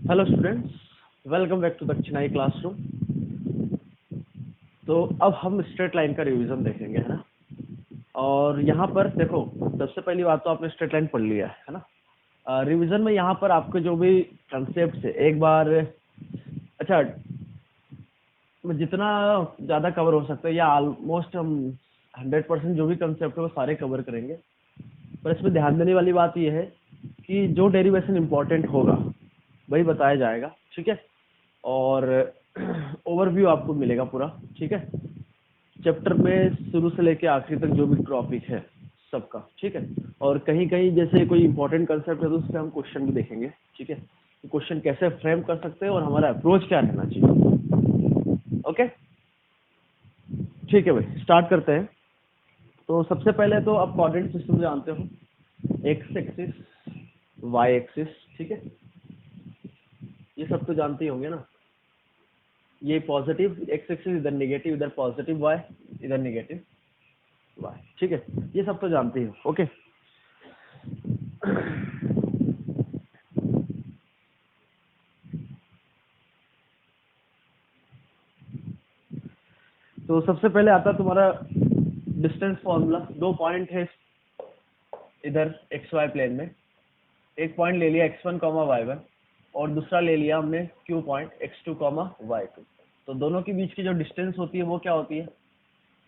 Hello students, welcome back to Dakshinai classroom. तो अब हम स्ट्रेट लाइन का रिवीजन देखेंगे, है ना। और यहाँ पर देखो, सबसे पहली बात तो आपने स्ट्रेट लाइन पढ़ लिया है ना। रिवीजन में यहाँ पर आपके जो भी कंसेप्ट है एक बार अच्छा जितना ज़्यादा कवर हो सकता है या ऑलमोस्ट हम 100% जो भी कंसेप्ट है वो सारे कवर करेंगे। पर इसमें ध्यान देने वाली बात यह है कि जो डेरिवेशन इम्पोर्टेंट होगा वही बताया जाएगा, ठीक है। और ओवरव्यू आपको मिलेगा पूरा, ठीक है। चैप्टर में शुरू से लेके आखिरी तक जो भी टॉपिक है सबका, ठीक है। और कहीं कहीं जैसे कोई इंपॉर्टेंट कंसेप्ट है तो उस पर हम क्वेश्चन भी देखेंगे, ठीक है। तो क्वेश्चन कैसे फ्रेम कर सकते हैं और हमारा अप्रोच क्या रहना चाहिए। ओके, ठीक है भाई, स्टार्ट करते हैं। तो सबसे पहले तो आप कोऑर्डिनेट सिस्टम जानते हो, एक्स एक्सिस, वाई एक्सिस, ठीक है। ये सब तो जानते ही होंगे ना। ये पॉजिटिव एक्स एक्सिस, इधर नेगेटिव, इधर पॉजिटिव वाई, इधर नेगेटिव वाई, ठीक है। ये सब तो जानते ही हो, ओके। तो सबसे पहले आता है तुम्हारा डिस्टेंस फॉर्मूला। दो पॉइंट है इधर एक्स वाई प्लेन में, एक पॉइंट ले लिया x1 y1 और दूसरा ले लिया हमने q पॉइंट x2 y2। तो दोनों के बीच की जो डिस्टेंस होती है वो क्या होती है,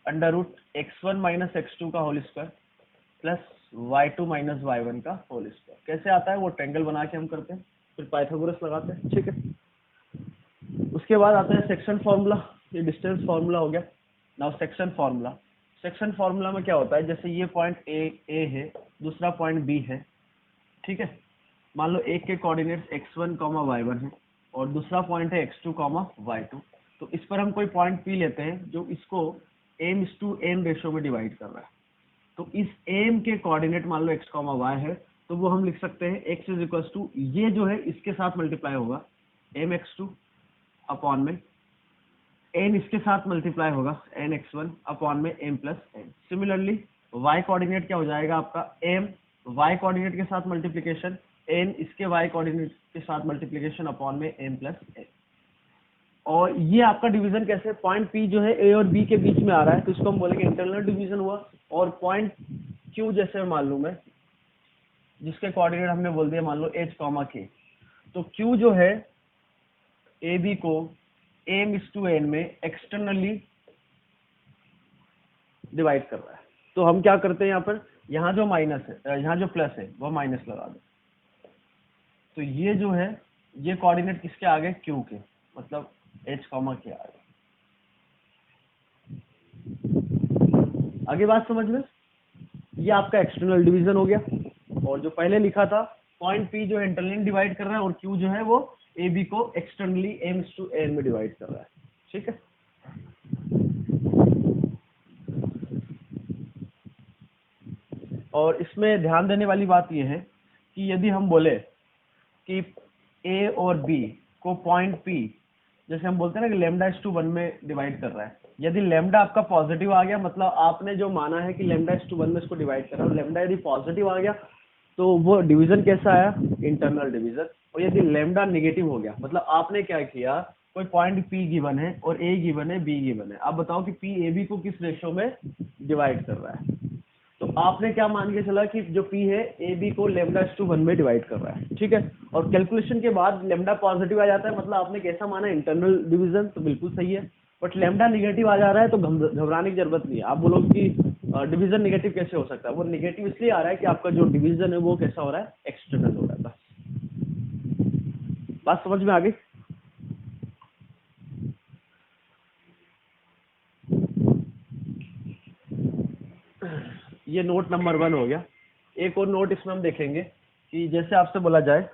under root x1 minus x2 का whole square plus y2 minus y1 का होल स्क्वायर। कैसे आता है वो ट्रायंगल बना के हम करते हैं, फिर पाइथागोरस लगाते हैं, ठीक है। उसके बाद आता है सेक्शन फॉर्मूला। ये डिस्टेंस फॉर्मूला हो गया। Now section formula. Section formula में क्या होता है, जैसे ये पॉइंट ए है, दूसरा पॉइंट बी है, ठीक है। मान लो एक के कोऑर्डिनेट्स x1 y1 है और दूसरा पॉइंट है x2 y2। तो इस पर हम कोई पॉइंट पी लेते हैं जो इसको m/n रेशो में डिवाइड कर रहा है। तो इस m के कोऑर्डिनेट मान लो x y है, तो वो हम लिख सकते हैं x इज इक्वल टू, ये जो है इसके साथ मल्टीप्लाई होगा mx2 अपॉन में n, इसके साथ मल्टीप्लाई होगा nx1 अपॉन में m plus n। Similarly y coordinate क्या हो जाएगा आपका, m y कोऑर्डिनेट के साथ मल्टीप्लीकेशन, n इसके y कोऑर्डिनेट के साथ मल्टीप्लीकेशन अपॉन में m प्लस n। और ये आपका डिवीजन कैसे, पॉइंट P जो है A और B के बीच में आ रहा है तो इसको हम बोलेंगे इंटरनल डिवीजन हुआ। और पॉइंट Q जैसे मालूम है, जिसके कोऑर्डिनेट हमने बोल दिया मान लो h k, तो Q जो है AB को m/n में एक्सटर्नली डिवाइड कर रहा है। तो हम क्या करते हैं यहाँ पर, यहाँ जो माइनस है, यहाँ जो प्लस है वो माइनस लगा दो। तो ये जो है ये कोऑर्डिनेट किसके आगे, क्यू के, मतलब h के आगे। आगे बात समझ में। ये आपका एक्सटर्नल डिवीजन हो गया। और जो पहले लिखा था पॉइंट P जो है इंटरनली डिवाइड कर रहा है और Q जो है वो AB को एक्सटर्नली m/n में डिवाइड कर रहा है, ठीक है। और इसमें ध्यान देने वाली बात यह है कि यदि हम बोले कि A और B को पॉइंट P, जैसे हम बोलते हैं ना कि λ/1 में डिवाइड कर रहा है, यदि लैम्डा आपका पॉजिटिव आ गया, मतलब आपने जो माना है कि λ/1 में इसको डिवाइड कर रहा है, और लैम्डा यदि पॉजिटिव आ गया तो वो डिवीजन कैसा आया, इंटरनल डिवीजन। और यदि लैम्डा नेगेटिव हो गया, मतलब आपने क्या किया, कोई पॉइंट P गिवन है और A गिवन है, B गिवन है, आप बताओ कि P AB को किस रेशो में डिवाइड कर रहा है। तो आपने क्या मान के चला कि जो P है AB को λ/1 में डिवाइड कर रहा है, ठीक है। और कैलकुलेशन के बाद लैम्डा पॉजिटिव आ जाता है, मतलब आपने कैसा माना, इंटरनल डिवीजन, तो बिल्कुल सही है। बट लैम्डा निगेटिव आ जा रहा है तो घबराने की जरूरत नहीं है। आप बोलोगे कि डिवीजन निगेटिव कैसे हो सकता है, वो निगेटिव इसलिए आ रहा है कि आपका जो डिवीजन है वो कैसा हो रहा है, एक्सटर्नल हो रहा है। बस बात समझ में आ गई। ये नोट नंबर 1 हो गया। एक और नोट इसमें हम देखेंगे कि जैसे आपसे बोला जाए,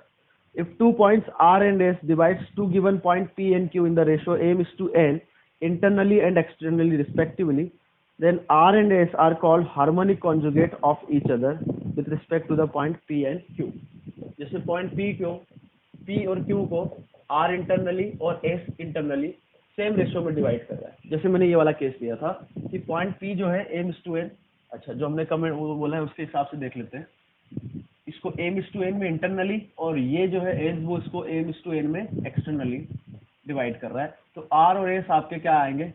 if 2 points R and S divides two given point P and Q in the ratio m/n internally and externally respectively, then R and S are called harmonic conjugate of each other with respect to the point P and Q। जैसे point P और Q को R internally और S internally same ratio में divide कर रहा है। जैसे मैंने ये वाला केस लिया था कि पॉइंट P जो है m/n, अच्छा जो हमने कमेंट वो बोला है उसके हिसाब से देख लेते हैं। इस इसको m/n में इंटरनली, और ये जो है s वो इसको m/n में एक्सटर्नली डिवाइड कर रहा है। तो r और s आपके क्या आएंगे,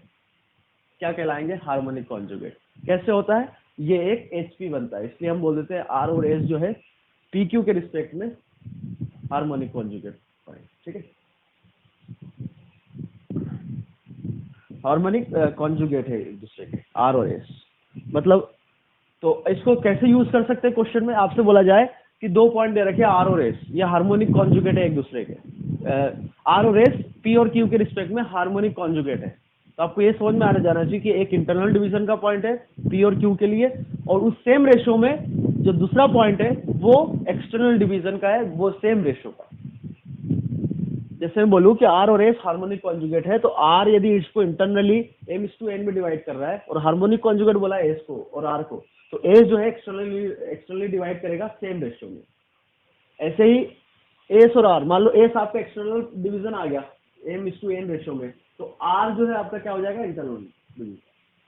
क्या कहलाएंगे, हार्मोनिक कॉन्जुगेट। कैसे होता है, ये एक HP बनता है, इसलिए हम बोल देते हैं r और s जो है PQ के रिस्पेक्ट में हार्मोनिक कॉन्जुगेट। ठीक है, हार्मोनिक कॉन्जुगेट है एक दूसरे के r और s। मतलब तो इसको कैसे यूज कर सकते हैं, क्वेश्चन में आपसे बोला जाए कि 2 पॉइंट दे रखे r और s, ये हार्मोनिक कॉन्जुगेट है एक दूसरे के। r और s p और q के रिस्पेक्ट में हार्मोनिक कॉन्जुगेट है। तो आपको ये समझ में आने जाना चाहिए कि एक इंटरनल डिवीजन का पॉइंट है p और q के लिए, और उस सेम रेशो में जो दूसरा पॉइंट है वो एक्सटर्नल डिवीजन का है, वो सेम रेशो का। जैसे मैं बोलूँ कि r और s हार्मोनिक कॉन्जुगेट है, तो r यदि इसको इंटरनली m/n में डिवाइड कर रहा है और हार्मोनिक कॉन्जुगेट बोला है s को और r को, तो s जो है एक्सटर्नली डिवाइड करेगा सेम रेशियो में। ऐसे ही s और r, मान लो s आपका एक्सटर्नल डिवीजन आ गया m/n रेशियो में, तो r जो है आपका क्या हो जाएगा, इंटरनल डिवीजन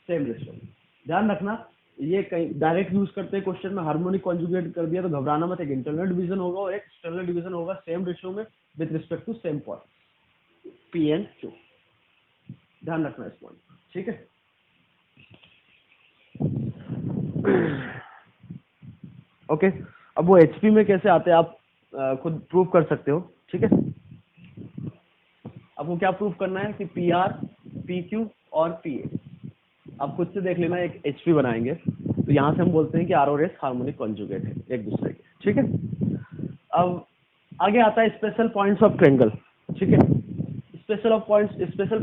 सेम रेशियो में। ध्यान रखना, ये कहीं डायरेक्ट यूज करते हैं क्वेश्चन में, हार्मोनिक कॉन्जुगेट कर दिया तो घबराना मत, एक इंटरनल डिवीजन होगा और एक एक्सटर्नल डिवीजन होगा सेम रेशियो में with respect to same point p and q। ध्यान रखना इस पॉइंट, ठीक है। ओके, अब वो HP में कैसे आते हैं आप खुद प्रूव कर सकते हो, ठीक है। आपको क्या प्रूव करना है कि PR, PQ और PA, आप खुद से देख लेना, एक HP बनाएंगे तो यहाँ से हम बोलते हैं कि R और S हार्मोनिक कॉन्जुगेट है एक दूसरे के, ठीक है। अब आगे आता है स्पेशल पॉइंट्स ऑफ ट्रायंगल, ठीक है। स्पेशल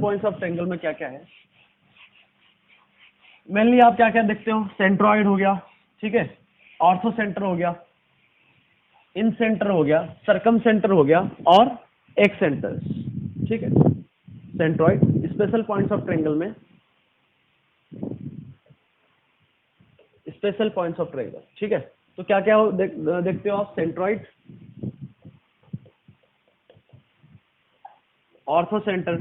पॉइंट्स ऑफ ट्रायंगल में क्या क्या है, मेनली आप क्या क्या देखते हो, सेंट्रॉइड हो गया, ठीक है, ऑर्थो सेंटर हो गया, इन सेंटर हो गया, सर्कम सेंटर हो गया और एक्स सेंटर्स, ठीक है। Centroid, special points of triangle में स्पेशल पॉइंट्स ऑफ ट्रायंगल, ठीक है। तो क्या क्या देखते हो आप, centroid, orthocenter,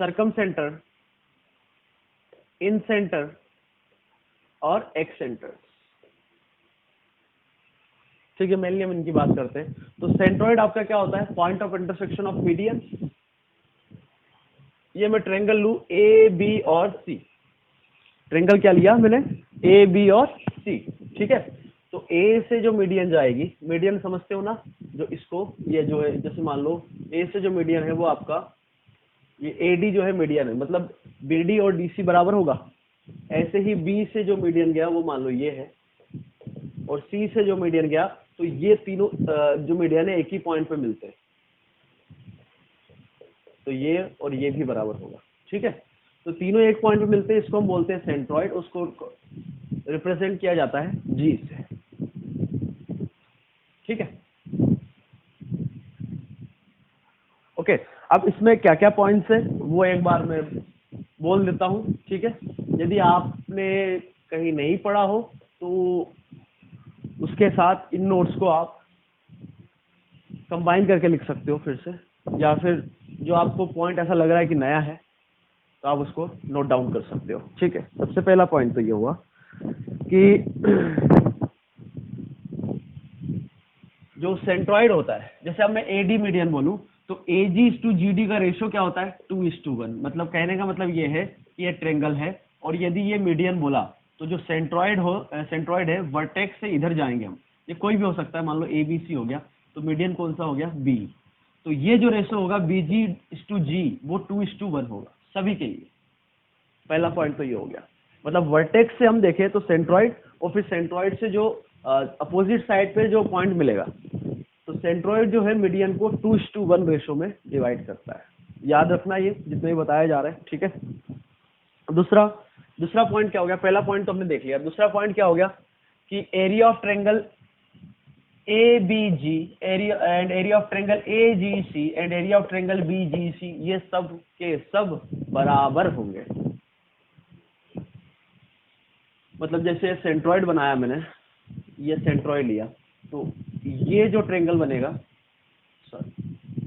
circumcenter, incenter और एक्स सेंटर, ठीक है। मेनली हम इनकी बात करते हैं। तो सेंट्रॉइड आपका क्या होता है, point of intersection of median. ये मैं ट्रायंगल लूं AB और C, ट्रायंगल क्या लिया मैंने, AB और C, ठीक है। तो A से जो मीडियन जाएगी, मीडियन समझते हो ना, जो इसको, ये जो है, जैसे मान लो A से जो मीडियन है वो आपका ये AD जो है मीडियन है, मतलब BD और DC बराबर होगा। ऐसे ही B से जो मीडियन गया वो मान लो ये है, और C से जो मीडियन गया, तो ये तीनों जो मीडियन है एक ही पॉइंट पे मिलते हैं, तो ये और ये भी बराबर होगा, ठीक है। तो तीनों एक पॉइंट पे मिलते हैं, इसको हम बोलते हैं सेंट्रॉइड, उसको रिप्रेजेंट किया जाता है G से, ठीक है। ओके, अब इसमें क्या क्या पॉइंट्स है वो एक बार मैं बोल देता हूँ, ठीक है। यदि आपने कहीं नहीं पढ़ा हो तो उसके साथ इन नोट्स को आप कंबाइन करके लिख सकते हो फिर से, या फिर जो आपको पॉइंट ऐसा लग रहा है कि नया है तो आप उसको नोट डाउन कर सकते हो, ठीक है। सबसे पहला पॉइंट तो ये हुआ कि जो सेंट्रॉइड होता है, जैसे अब मैं AD मीडियन बोलूं तो AG/GD का रेशियो क्या होता है, 2:1। मतलब कहने का मतलब ये है कि ये ट्रायंगल है, और यदि ये मीडियन बोला तो जो सेंट्रॉइड है वर्टेक्स से इधर जाएंगे हम, ये कोई भी हो सकता है, मान लो ABC हो गया, तो मीडियन कौन सा हो गया, B। तो ये जो रेशियो होगा BG/G वो 2:1 होगा सभी के लिए। पहला पॉइंट तो ये हो गया, मतलब वर्टेक्स से हम देखें तो सेंट्रॉइड, और फिर सेंट्रॉइड से जो अपोजिट साइड पे जो पॉइंट मिलेगा, तो सेंट्रॉइड जो है मीडियन को 2:1 रेशो में डिवाइड करता है। याद रखना ये जितने भी बताया जा रहा है, ठीक है। दूसरा पॉइंट क्या हो गया, पहला पॉइंट तो हमने देख लिया, दूसरा पॉइंट क्या हो गया कि area of triangle ABG and area of triangle AGC and area of triangle BGC, ये सब के सब बराबर होंगे। मतलब जैसे सेंट्रॉइड बनाया मैंने, ये सेंट्रॉइड लिया, तो ये जो ट्रायंगल बनेगा,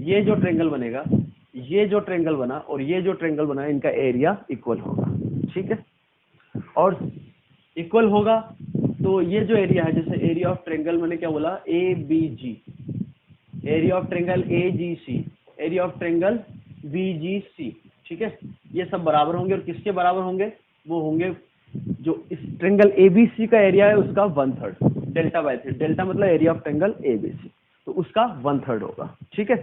ये जो ट्रायंगल बनेगा, ये जो ट्रायंगल बना और ये जो ट्रायंगल बना, इनका एरिया इक्वल होगा, ठीक है। और इक्वल होगा तो ये जो एरिया है, जैसे एरिया ऑफ ट्रेंगल मैंने क्या बोला, A B G, area of triangle A G C, area of triangle B G C, ठीक है, ये सब बराबर होंगे। और किसके बराबर होंगे, वो होंगे जो इस ट्रेंगल ए बी सी का एरिया है उसका 1/3 डेल्टा बाय 3, डेल्टा मतलब area of triangle A B C, तो उसका 1/3 होगा, ठीक है।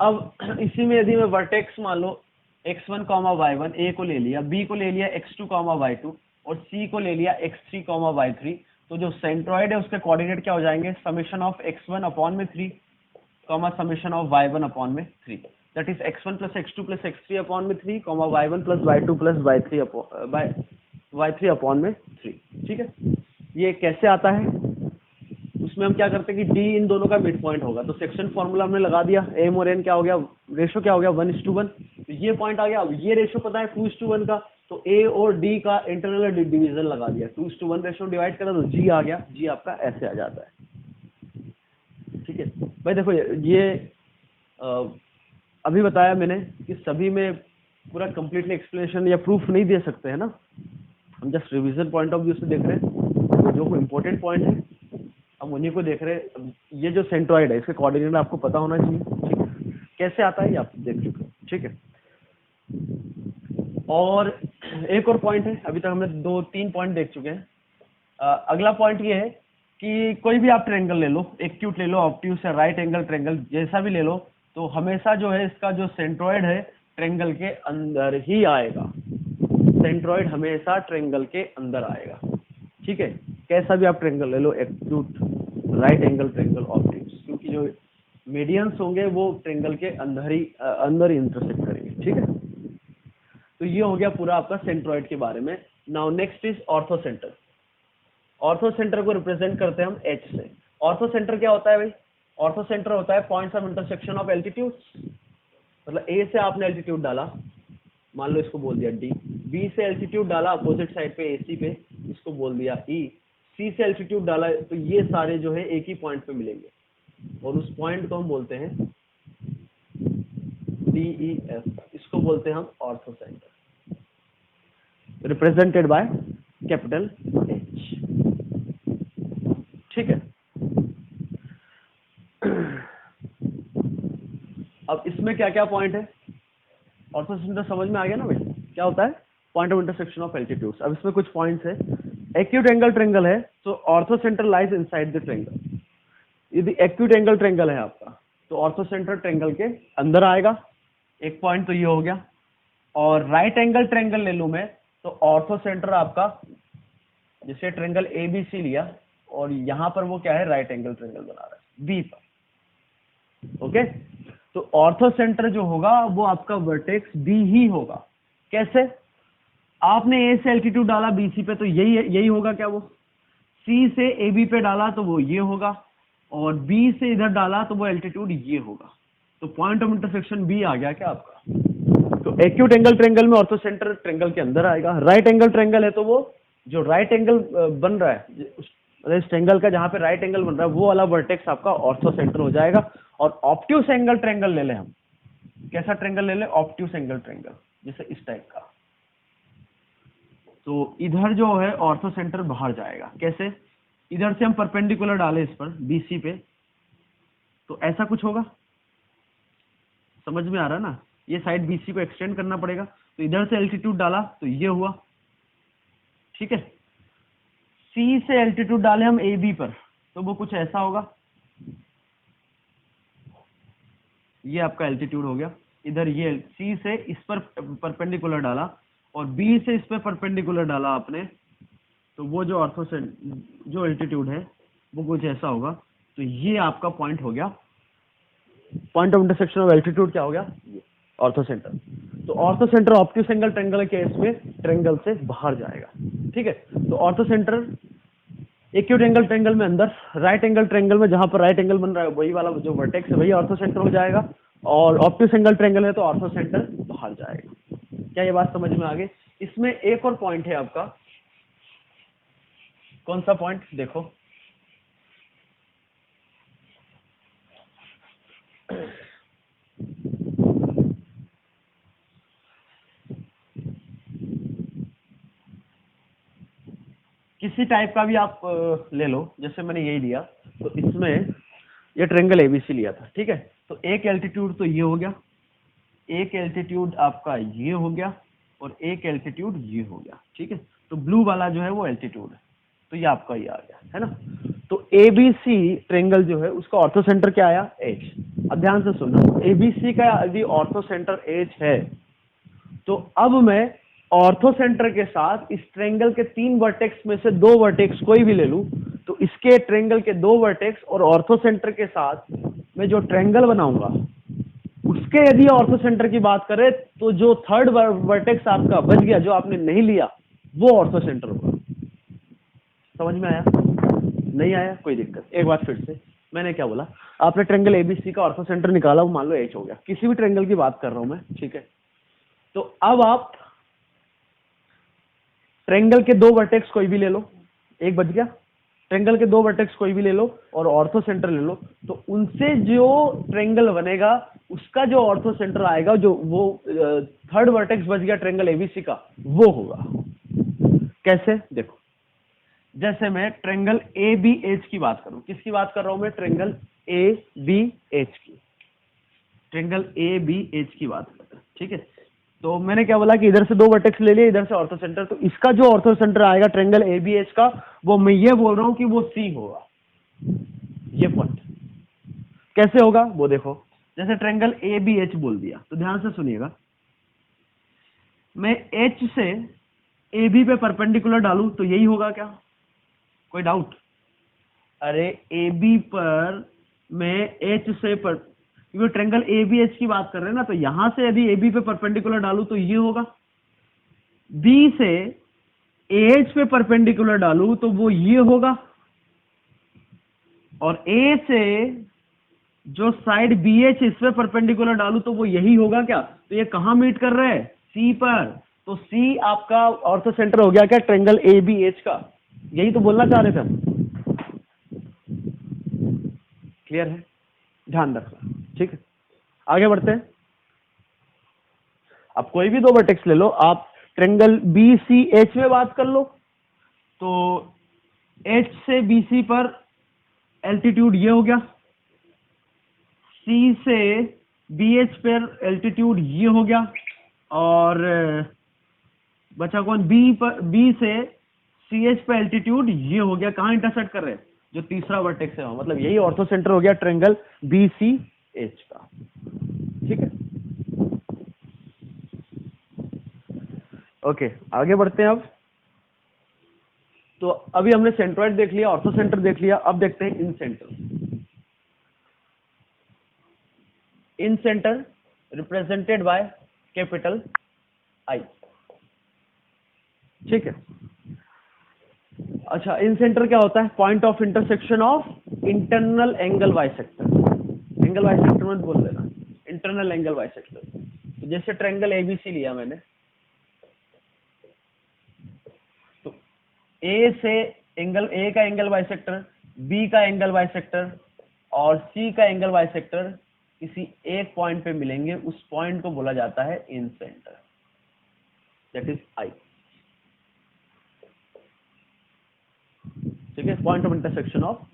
अब इसी में यदि मैं वर्टेक्स मान लो x1 y1 ए को ले लिया, बी को ले लिया x2 y2 और सी को ले लिया x3 y3, तो जो सेंट्रॉइड है उसके कोऑर्डिनेट क्या हो जाएंगे, समेशन ऑफ x1 अपॉन में 3 समेशन ऑफ y1 अपॉन में 3, that is x1 plus x2 plus x3 upon में 3 y1 plus y2 plus y3 upon में 3, ठीक है। ये कैसे आता है, उसमें हम क्या करते हैं कि d इन दोनों का मिड पॉइंट होगा, तो सेक्शन फॉर्मूला हमने लगा दिया, m और n क्या हो गया, रेशो क्या हो गया 1:1, तो ये पॉइंट आ गया। अब ये रेशो पता है 2:1 का, तो a और d का इंटरनल डिवीजन लगा दिया, 2:1 रेशो डिवाइड करा तो g आ गया, g आपका ऐसे आ जाता है, ठीक है भाई। देखो ये अभी बताया मैंने कि सभी में पूरा कंप्लीटली एक्सप्लेनेशन या प्रूफ नहीं दे सकते हैं ना, हम just revision point of view से देख रहे हैं, जो इम्पोर्टेंट पॉइंट है हम उन्हीं को देख रहे हैं। अब ये जो सेंट्रॉइड है इसके कोऑर्डिनेट आपको पता होना चाहिए, ठीक है, कैसे आता है ये आप देख चुके हो, ठीक है। और एक और पॉइंट है, अभी तक हमने 2-3 पॉइंट देख चुके हैं। अगला पॉइंट ये है कि कोई भी आप ट्रेंगल ले लो, एक्यूट ले लो, ऑब्ट्यूस या राइट एंगल ट्रेंगल, जैसा भी ले लो, तो हमेशा जो है इसका जो सेंट्रॉइड है ट्रेंगल के अंदर ही आएगा, सेंट्रॉइड हमेशा ट्रेंगल के अंदर आएगा, ठीक है। कैसा भी आप ट्रेंगल ले लो, acute, right angle triangle, obtuse, क्योंकि जो मीडियंस होंगे वो ट्रेंगल के अंदर ही इंटरसेक्ट करेंगे, ठीक है। तो ये हो गया पूरा आपका सेंट्रॉइड के बारे में। Now next is orthocenter. Orthocenter को रिप्रेजेंट करते हैं हम एच से। ऑर्थोसेंटर क्या होता है भाई, ऑर्थोसेंटर होता है points of intersection of altitudes, मतलब ए से आपने एल्टीट्यूड डाला, मान लो इसको बोल दिया डी, बी से एल्टीट्यूड डाला अपोजिट साइड पे एसी पे, इसको बोल दिया ई, सी से एल्टीट्यूड डाला, तो ये सारे जो है एक ही पॉइंट पे मिलेंगे और उस पॉइंट को हम बोलते हैं डी ई एफ, इसको बोलते हैं हम ऑर्थोसेंटर, रिप्रेजेंटेड बाय कैपिटल एच, ठीक है। अब इसमें क्या क्या पॉइंट है, ऑर्थोसेंटर समझ में आ गया ना भाई, क्या होता है, point of intersection of altitudes. अब इसमें कुछ पॉइंट्स है, एक्यूट एंगल ट्रेंगल है तो ऑर्थोसेंटर लाइज इनसाइड द ट्रेंगल, यदि एक्यूट एंगल ट्रेंगल है आपका तो ऑर्थोसेंटर ट्रेंगल के अंदर आएगा, एक पॉइंट तो ये हो गया। और राइट एंगल ट्रेंगल ले लूं मैं तो ऑर्थोसेंटर आपका, जैसे ट्रेंगल ए बी सी लिया और यहां पर वो क्या है, राइट एंगल ट्रेंगल बना रहा है बी पर, ओके। तो ऑर्थोसेंटर जो होगा वो आपका वर्टेक्स बी ही होगा। कैसे, आपने ए से एल्टीट्यूड डाला बीसी पे तो यही होगा क्या, वो सी से ए बी पे डाला तो वो ये होगा, और बी से इधर डाला तो वो एल्टीट्यूड ये होगा, तो पॉइंट ऑफ इंटरसेक्शन बी आ गया क्या आपका। तो एक्यूट एंगल ट्रेंगल में ऑर्थोसेंटर ट्रेंगल के अंदर आएगा। राइट एंगल ट्रेंगल है तो वो जो राइट एंगल बन रहा है, मतलब इस ट्रेंगल का जहां पे राइट एंगल बन रहा है वो वाला वर्टेक्स आपका ऑर्थोसेंटर हो जाएगा। और ऑब्ट्यूस एंगल ट्रेंगल ले लें हम, कैसा ट्रेंगल ले लें, ऑब्ट्यूस एंगल ट्रेंगल, जैसे इस टाइप का, तो इधर जो है ऑर्थोसेंटर बाहर जाएगा। कैसे, इधर से हम परपेंडिकुलर डालें इस पर बीसी पे तो ऐसा कुछ होगा, समझ में आ रहा है ना, ये साइड बीसी को एक्सटेंड करना पड़ेगा, तो इधर से एल्टीट्यूड डाला तो ये हुआ, ठीक है। सी से एल्टीट्यूड डाले हम ए बी पर तो वो कुछ ऐसा होगा, ये आपका एल्टीट्यूड हो गया। इधर ये सी से इस पर परपेंडिकुलर डाला और बी से इस पर परपेंडिकुलर डाला आपने, तो वो जो जो एल्टीट्यूड है वो कुछ ऐसा होगा। तो ये आपका पॉइंट हो गया, point of intersection of altitude क्या हो गया, ऑर्थोसेंटर। तो ऑर्थोसेंटर ऑब्ट्यूस एंगल ट्रेंगल के केस में ट्रेंगल से बाहर जाएगा, ठीक है। तो ऑर्थोसेंटर एक्यूट एंगल ट्रेंगल में अंदर, राइट एंगल ट्रेंगल में जहां पर राइट एंगल बन रहा है वही वाला जो वर्टेक्स है वही ऑर्थोसेंटर हो जाएगा, और ऑब्ट्यूस एंगल ट्रेंगल है तो ऑर्थोसेंटर बाहर जाएगा। क्या ये बात समझ में आ गई। इसमें एक और पॉइंट है आपका, कौन सा पॉइंट देखो, किसी टाइप का भी आप ले लो, जैसे मैंने यही लिया, तो इसमें ये ट्रायंगल एबीसी लिया था, ठीक है। तो एक एल्टीट्यूड तो ये हो गया, एक एल्टीट्यूड आपका ये हो गया, और एक एल्टीट्यूड ये हो गया, ठीक है। तो ब्लू वाला जो है वो एल्टीट्यूड है, तो ये आपका ये आ गया, है ना। तो एबीसी ट्रायंगल जो है उसका ऑर्थो सेंटर क्या आया, एच। अब ध्यान से सुनना, एबीसी का यदि ऑर्थो सेंटर एच है, तो अब मैं ऑर्थो सेंटर के साथ इस ट्रायंगल के 3 वर्टेक्स में से 2 वर्टेक्स कोई भी ले लूं, तो इसके ट्रायंगल के 2 वर्टेक्स और ऑर्थो सेंटर के साथ मैं जो ट्रायंगल बनाऊंगा उसके यदि ऑर्थो सेंटर की बात करें, तो जो थर्ड वर्टेक्स आपका बच गया, जो आपने नहीं लिया, वो ऑर्थो सेंटर होगा। समझ में आया, नहीं आया, कोई दिक्कत, एक बार फिर से मैंने क्या बोला, आपने ट्रायंगल एबीसी का ऑर्थो सेंटर निकाला, वो मान लो एच हो गया, किसी भी ट्रायंगल की बात कर रहा हूं मैं, ठीक है। तो अब आप ट्रायंगल के 2 वर्टेक्स कोई भी ले लो, एक बच गया, ट्रायंगल के 2 वर्टेक्स कोई भी ले लो और ऑर्थो सेंटर ले लो, तो उनसे जो ट्रायंगल बनेगा उसका जो ऑर्थो सेंटर आएगा, जो वो थर्ड वर्टेक्स बच गया ट्रायंगल एबीसी का, वो होगा। कैसे, देखो, जैसे मैं ट्रायंगल ए बी एच की बात करूं, किसकी बात कर रहा हूं मैं, ट्रायंगल ए बी एच की, ट्रायंगल ए बी एच की बात कर रहा हूं, ठीक है। तो मैंने क्या बोला कि इधर से 2 वर्टेक्स ले लिए, इधर से ऑर्थो सेंटर, तो इसका जो ऑर्थो सेंटर आएगा ट्रायंगल ए बी एच का, वो मैं ये बोल रहा हूं कि वो सी होगा, ये पॉइंट। कैसे होगा वो देखो, जैसे ट्रायंगल ए बी एच बोल दिया, तो ध्यान से सुनिएगा, मैं एच से ए बी पे परपेंडिकुलर डालूं तो यही होगा क्या, कोई डाउट? अरे ए बी पर मैं एच से पर, क्योंकि ट्रायंगल ए बी एच की बात कर रहे हैं ना, तो यहां से यदि ए बी पे परपेंडिकुलर डालूं तो ये होगा, बी से एच पे परपेंडिकुलर डालूं तो वो ये होगा, और ए से जो साइड बी एच इस पे परपेंडिकुलर डालूं तो वो यही होगा क्या, तो ये कहां मीट कर रहे हैं, सी पर, तो सी आपका ऑर्थो सेंटर हो गया क्या ट्रायंगल ए बी एच का, यही तो बोलना चाह रहे थे हम। क्लियर है, ध्यान रखना, ठीक है। आगे बढ़ते हैं, अब कोई भी 2 वर्टेक्स ले लो, आप ट्रायंगल बी सी एच में बात कर लो, तो एच से बी सी पर एल्टीट्यूड ये हो गया, सी से बी एच पर एल्टीट्यूड ये हो गया, और बचा कौन, बी पर, बी से सी एच पे एल्टीट्यूड ये हो गया, कहां इंटरसेक्ट कर रहे हैं, जो तीसरा वर्टेक्स है, मतलब यही ऑर्थो सेंटर हो गया ट्रायंगल बी सी एच का, ठीक है। ओके, आगे बढ़ते हैं अब। तो अभी हमने सेंट्रोइड देख लिया, ऑर्थो सेंटर देख लिया, अब देखते हैं incenter. Incenter represented by capital I, ठीक है। अच्छा, इन सेंटर क्या होता है, point of intersection of internal angle bisector, angle bisector मत बोल देना, इंटरनल एंगल बाइसेक्टर। तो जैसे ट्रायंगल एबीसी लिया मैंने, तो ए से एंगल, ए का एंगल बाइसेक्टर, बी का एंगल बाइसेक्टर और सी का एंगल बाइसेक्टर किसी एक पॉइंट पे मिलेंगे, उस पॉइंट को बोला जाता है incenter, that is I, ठीक है। Point of intersection of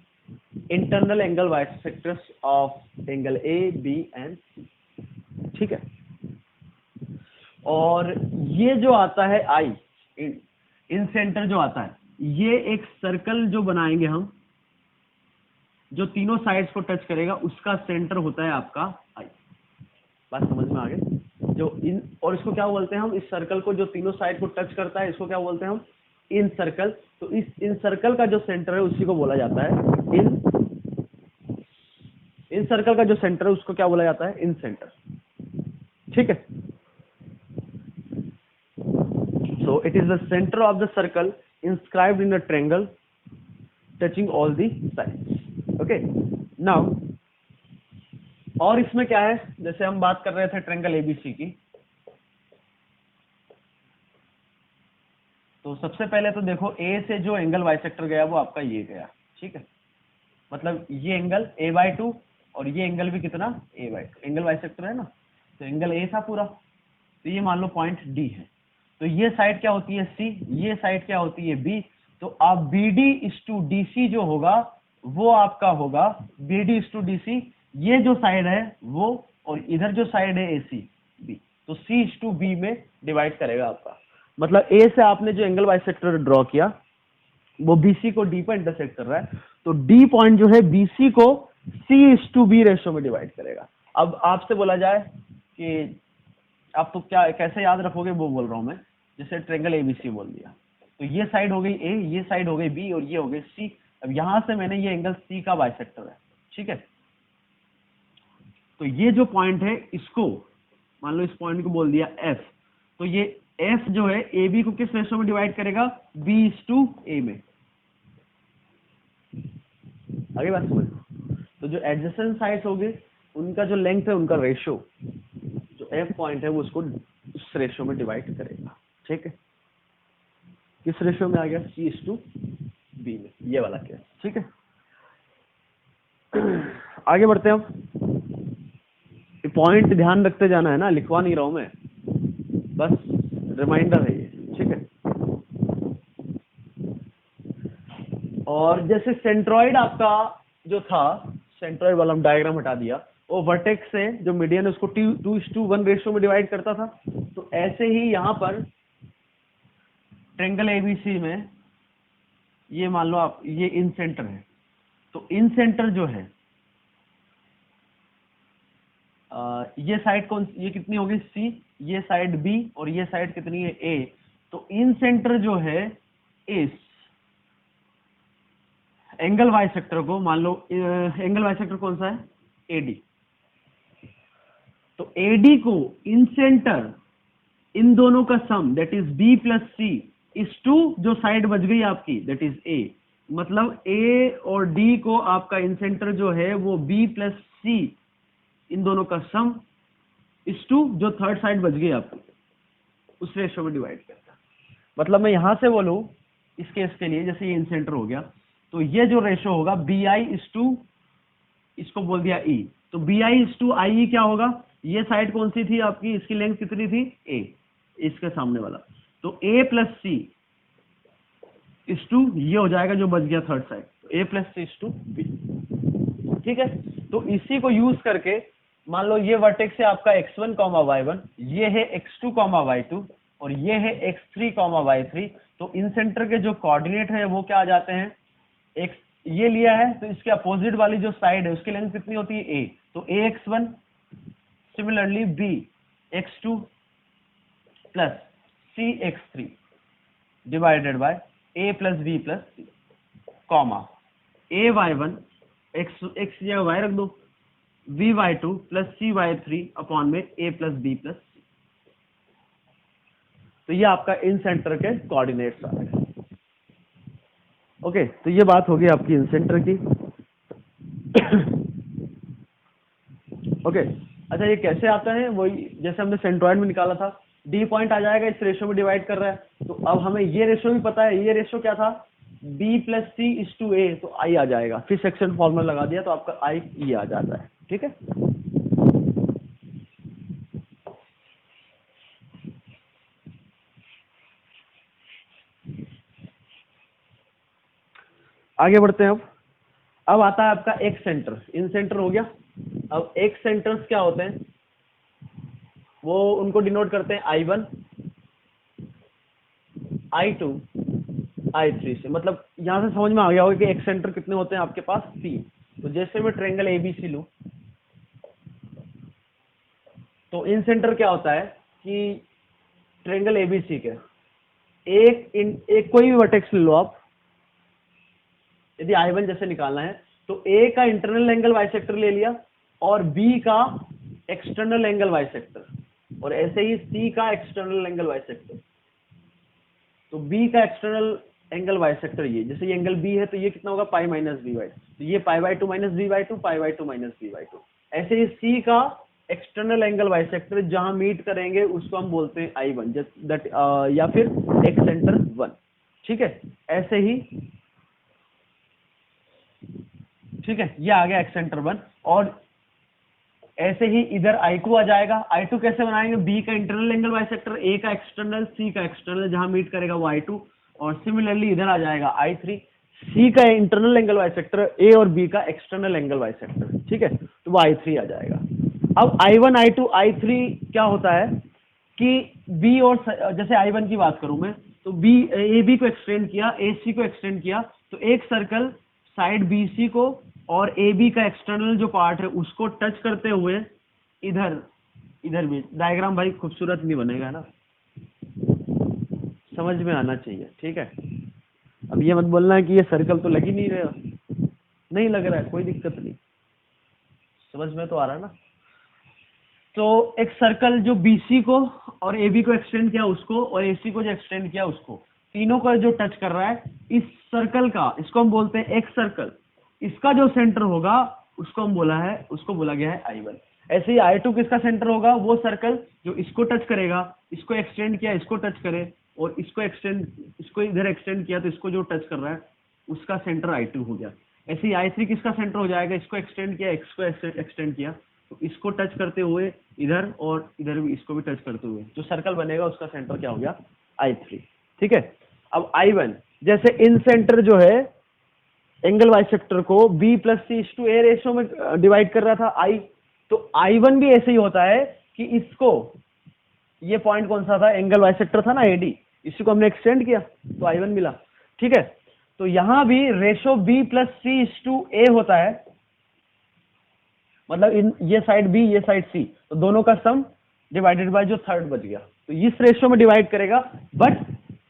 internal angle bisectors of angle A B and C, ठीक है। और ये जो आता है आई, इन सेंटर जो आता है, ये एक सर्कल जो बनाएंगे हम, जो तीनों साइड्स को टच करेगा, उसका सेंटर होता है आपका आई। बात समझ में आ गई, जो इन, और इसको क्या बोलते हैं हम, इस सर्कल को जो तीनों साइड को टच करता है, इसको क्या बोलते हैं हम, इन सर्कल। तो इस इन सर्कल का जो सेंटर है उसी को बोला जाता है इन सर्कल का जो सेंटर है उसको क्या बोला जाता है, इन सेंटर, ठीक है। So it is the center of the circle inscribed in a triangle touching all the sides. Okay. Now, और इसमें क्या है, जैसे हम बात कर रहे थे ट्रायंगल एबीसी की, तो सबसे पहले तो देखो ए से जो एंगल बाइसेक्टर गया वो आपका ये गया, ठीक है। मतलब ये एंगल a/2 और ये एंगल भी कितना, a/2, एंगल बाइसेक्टर है ना, तो एंगल ए था पूरा, तो ये मान लो पॉइंट डी है। तो ये साइड क्या होती है, सी, ये साइड क्या होती है, बी, तो आप BD/DC जो होगा वो आपका होगा BD/DC, ये जो साइड है वो, और इधर जो साइड है AC B, तो C/B में डिवाइड करेगा आपका। मतलब A से आपने जो एंगल बाइसेक्टर ड्रॉ किया वो BC को D पर इंटरसेक्ट कर रहा है, तो D पॉइंट जो है BC को C/B रेशो में डिवाइड करेगा। अब आपसे बोला जाए कि आप तो क्या कैसे याद रखोगे वो बोल रहा हूं मैं, जैसे ट्रायंगल ABC बोल दिया, तो ये साइड हो गई A, ये साइड हो गई B और ये हो गई C। अब यहां से मैंने ये एंगल C का बाइसेक्टर है, ठीक है। तो ये जो पॉइंट है इसको मान लो, इस पॉइंट को बोल दिया F, तो ये F जो है AB को किस रेशो में डिवाइड करेगा? B/A में। आगे बात समझ। तो जो एडजेसेंट साइड्स होंगे उनका जो लेंथ है उनका रेशो, जो F पॉइंट है वो उसको उस रेशो में डिवाइड करेगा, ठीक है। किस रेशो में आ गया? C/B में, ये वाला केस, ठीक है। आगे बढ़ते हैं हम। पॉइंट ध्यान रखते जाना है ना, लिखवा नहीं रहा हूं मैं, बस रिमाइंडर है ये, ठीक है। और जैसे सेंट्रॉइड आपका जो था, सेंट्रॉइड वाला हम डायग्राम हटा दिया, वो वर्टेक्स से जो मीडियन है उसको 2:1 रेशियो में डिवाइड करता था। तो ऐसे ही यहाँ पर ट्रायंगल ABC में ये मान लो आप, ये इन सेंटर है, तो इन सेंटर जो है ये साइड कौन, ये कितनी होगी? C, ये साइड B और ये साइड कितनी है? A। तो इन सेंटर जो है इस एंगल बाइसेक्टर को, मान लो एंगल बाइसेक्टर कौन सा है? AD। तो AD को इन सेंटर, इन दोनों का सम दैट इज B+C इस टू जो साइड बच गई आपकी दैट इज A, मतलब A और D को आपका इन सेंटर जो है वो B+C इन दोनों का सम इस टू जो थर्ड साइड बच गई आपकी उस रेशो में डिवाइड करता है। मतलब मैं यहां से बोलूं इस केस के लिए, जैसे ये इन सेंटर हो गया, तो ये जो रेशो होगा BI/, इसको बोल दिया E, तो BI/IE क्या होगा? ये साइड कौन सी थी आपकी, इसकी लेंथ कितनी थी? A, इसके सामने वाला, तो A+C ये हो जाएगा जो बच गया थर्ड साइड, तो A+C/B, ठीक है। तो इसी को यूज करके मान लो ये वर्टेक्स है आपका x1, y1, ये है x2, y2 और ये है x3, y3। तो इन सेंटर के जो कोऑर्डिनेट है वो क्या आ जाते हैं? x ये लिया है तो इसके अपोजिट वाली जो साइड है उसकी लेंथ कितनी होती है? A, तो AX1 similarly BX2 plus CX3 divided by A+B+C, comma AY1 x या y रख दो, VY2 प्लस CY3 अपॉन में A+B+C। तो ये आपका इन सेंटर के कोऑर्डिनेट्स आ रहे हैं। ओके, तो ये बात होगी आपकी इन सेंटर की। ओके, अच्छा ये कैसे आता है? वही जैसे हमने सेंट्रॉइड में निकाला था, D पॉइंट आ जाएगा, इस रेशो में डिवाइड कर रहा है, तो अब हमें ये रेशो भी पता है। ये रेशो क्या था? B+C/A, तो I आ जाएगा, फिर सेक्शन फॉर्मूला लगा दिया तो आपका I ये आ जाता है, ठीक है। आगे बढ़ते हैं। अब आता है आपका एक सेंटर, इन सेंटर हो गया। अब एक सेंटर्स क्या होते हैं? वो उनको डिनोट करते हैं I1, I2, I3 से। मतलब यहां से समझ में आ गया होगा कि एक सेंटर कितने होते हैं आपके पास? 3। तो जैसे मैं ट्रायंगल ABC लूं, तो इन सेंटर क्या होता है कि ट्रायंगल ABC के एक कोई भी वर्टेक्स ले लो आप, यदि I1 जैसे निकालना है तो A का इंटरनल एंगल बाइसेक्टर ले लिया और B का एक्सटर्नल एंगल बाइसेक्टर, और ऐसे ही C का एक्सटर्नल एंगल बाइसेक्टर। तो B का एक्सटर्नल एंगल बाइसेक्टर ये, जैसे ये एंगल B है तो ये कितना होगा? π-B/2, तो ये π/2 - B/2, π/2 - B/2। ऐसे ही C का एक्सटर्नल एंगल बाइसेक्टर जहां मीट करेंगे उसको हम बोलते हैं I1 दैट, या फिर एक सेंटर 1, ठीक है। ऐसे ही, ठीक है, ये आ गया एक सेंटर 1। और ऐसे ही इधर I2 आ जाएगा। I2 कैसे बनाएंगे? B का इंटरनल एंगल बाइसेक्टर, A का एक्सटर्नल, C का एक्सटर्नल, जहां मीट करेगा वो I2, और सिमिलरली इधर आ जाएगा I3। सी का इंटरनल एंगल बाइसेक्टर, ए और बी का एक्सटर्नल एंगल बाइसेक्टर, ठीक है, तो वो I3 आ जाएगा। अब I1 I2 I3 क्या होता है कि बी और जैसे I1 की बात करूं मैं, तो बी ए बी को एक्सटेंड किया, ए सी को एक्सटेंड किया, तो एक सर्कल साइड बी सी को और ए बी का एक्सटर्नल जो पार्ट है उसको टच करते हुए इधर इधर भी, डायग्राम भाई खूबसूरत नहीं बनेगा ना, समझ में आना चाहिए, ठीक है। अब ये मत बोलना कि ये सर्कल तो लग ही नहीं रहा, नहीं लग रहा है, कोई दिक्कत नहीं, समझ में तो आ रहा है ना। तो एक सर्कल जो BC को और AB को एक्सटेंड किया उसको, और AC को जो एक्सटेंड किया उसको, तीनों को जो टच कर रहा है, इस सर्कल का, इसको हम बोलते हैं एक सर्कल, इसका जो सेंटर होगा उसको हम उसको बोला गया है I1। ऐसे ही I2 किसका सेंटर होगा, वो सर्कल जो इसको टच करेगा, इसको एक्सटेंड किया, इसको टच करे, और इसको इधर एक्सटेंड किया, तो इसको जो टच कर रहा है उसका सेंटर I2 हो गया। ऐसे ही I3 किसका सेंटर हो जाएगा, इसको एक्सटेंड किया, इसको एक्सटेंड किया, तो इसको टच करते हुए इधर, और इधर भी इसको भी टच करते हुए जो सर्कल बनेगा उसका सेंटर क्या हो गया, I3, ठीक है। अब I1 जैसे इन सेंटर जो है एंगल बाइसेक्टर को B + C/A रेशो में डिवाइड कर रहा था I, तो I1 भी ऐसे ही होता है कि इसको, ये पॉइंट कौन सा था, एंगल बाइसेक्टर था ना AD, इसी को हमने एक्सटेंड किया तो I1 मिला, ठीक है। तो यहां भी रेशो B + C/A होता है, मतलब ये साइड B ये साइड C, तो दोनों का सम डिवाइडेड बाय जो थर्ड बच गया, तो इस रेशो में डिवाइड करेगा, बट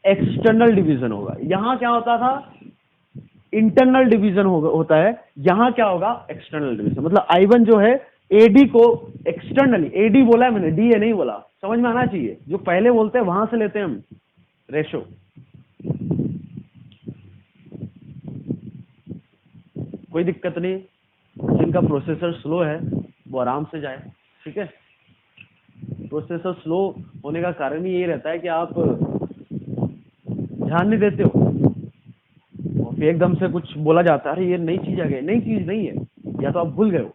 एक्सटर्नल डिवीजन होगा। यहां क्या होता था, इंटरनल डिवीजन होता है, यहां क्या होगा, एक्सटर्नल डिवीजन। मतलब I1 जो है AD को एक्सटर्नली, AD बोला है मैंने, DA नहीं बोला, समझ में आना चाहिए, जो पहले बोलते हैं वहां से लेते हैं हम रेशो। कोई दिक्कत नहीं, जिनका प्रोसेसर स्लो है वो आराम से जाए, ठीक है। प्रोसेसर स्लो होने का कारण ही ये रहता है कि आप ध्यान नहीं देते हो, और फिर एकदम से कुछ बोला जाता है, अरे ये नई चीज आ गई, नई चीज नहीं है, या तो आप भूल गए हो,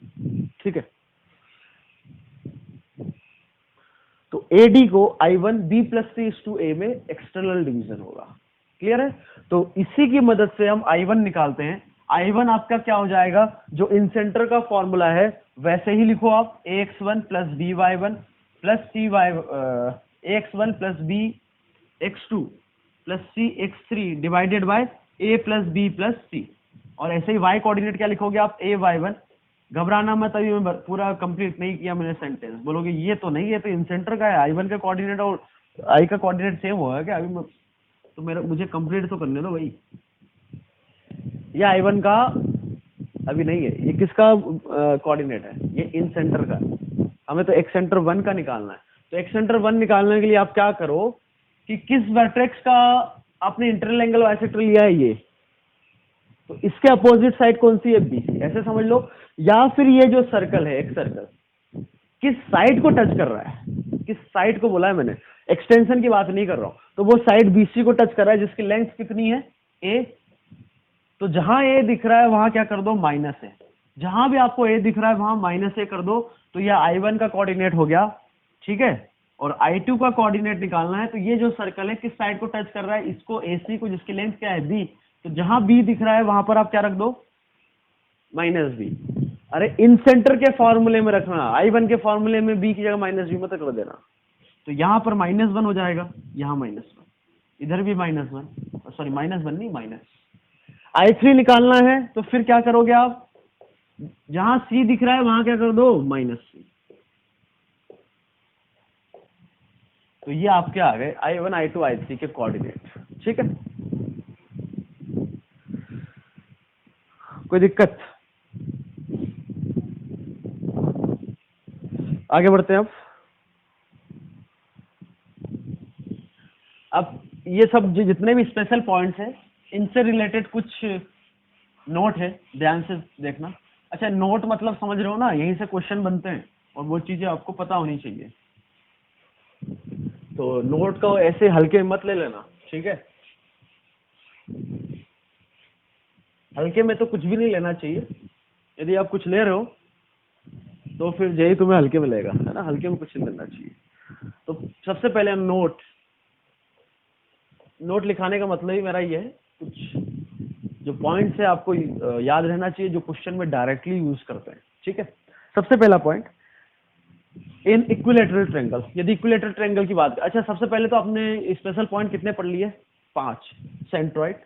ठीक है। तो AD को I1 B + C/A में एक्सटर्नल डिवीजन होगा, क्लियर है। तो इसी की मदद से हम I1 निकालते हैं। I1 आपका क्या हो जाएगा, जो इन सेंटर का फॉर्मूला है वैसे ही लिखो आप, AX1 + BY1 + CY, AX1 + BX2 + CX3 divided by A + B + C, और ऐसे ही Y कोऑर्डिनेट क्या लिखोगे आप, AY1। घबराना मत, अभी मैं पूरा कंप्लीट नहीं किया मैंने सेंटेंस, बोलोगे ये तो नहीं, ये तो इन सेंटर का है, I1 का कोऑर्डिनेट और I का कोऑर्डिनेट सेम होगा क्या, अभी तो मुझे कंप्लीट तो करने दो भाई। ये I1 का अभी नहीं है, ये किसका कोऑर्डिनेट है, ये इन सेंटर का, हमें तो एक्स सेंटर 1 का निकालना है। तो एक्स सेंटर 1 निकालने के लिए आप क्या करो कि किस वर्टेक्स का आपने इंटरनल एंगल बाइसेक्टर लिया है, ये, तो इसके अपोजिट साइड कौन सी है, BC, ऐसे समझ लो। या फिर ये जो सर्कल है, एक सर्कल किस साइड को टच कर रहा है, किस साइड को बोला है मैंने, एक्सटेंशन की बात नहीं कर रहा हूं, तो वो साइड BC को टच कर रहा है, जिसकी लेंथ कितनी है, A। तो जहां A दिख रहा है वहां क्या कर दो, -A, जहां भी आपको A दिख रहा है वहां -A कर दो, तो यह I1 का कोऑर्डिनेट हो गया, ठीक है। और I2 का कोऑर्डिनेट निकालना है, तो ये जो सर्कल है किस साइड को टच कर रहा है, इसको, AC को, जिसकी लेंथ क्या है, B, तो जहां B दिख रहा है वहां पर आप क्या रख दो, -B। अरे इन सेंटर के फॉर्मूले में रखना, I1 के फॉर्मूले में B की जगह -B मत कर देना, तो यहां पर -1 हो जाएगा, यहां -1, इधर भी -1, सॉरी -1 नहीं, I3 निकालना है, तो फिर क्या करोगे आप, जहां C दिख रहा है वहां क्या कर दो, -C। तो ये आपके आ गए I1 I2 I3 के कोऑर्डिनेट, ठीक है। कोई दिक्कत, आगे बढ़ते हैं। अब ये सब जितने भी स्पेशल पॉइंट्स हैं, इनसे रिलेटेड कुछ नोट है, ध्यान से देखना। अच्छा, नोट मतलब समझ रहे हो ना, यहीं से क्वेश्चन बनते हैं और वो चीजें आपको पता होनी चाहिए, तो नोट को ऐसे हल्के मत ले लेना, ठीक है। हल्के में तो कुछ भी नहीं लेना चाहिए, यदि आप कुछ ले रहे हो तो फिर यही तुम्हें हल्के में लेगा, है ना, हल्के में कुछ नहीं लेना चाहिए। तो सबसे पहले नोट, नोट लिखाने का मतलब ही मेरा ये है, कुछ जो पॉइंट्स है आपको याद रहना चाहिए, जो क्वेश्चन में डायरेक्टली यूज करते हैं। ठीक है, सबसे पहला पॉइंट, इन इक्विलेटरल ट्रायंगल, यदि इक्विलेटरल ट्रायंगल की बात, अच्छा सबसे पहले तो आपने स्पेशल पॉइंट कितने पढ़ लिए? 5, centroid,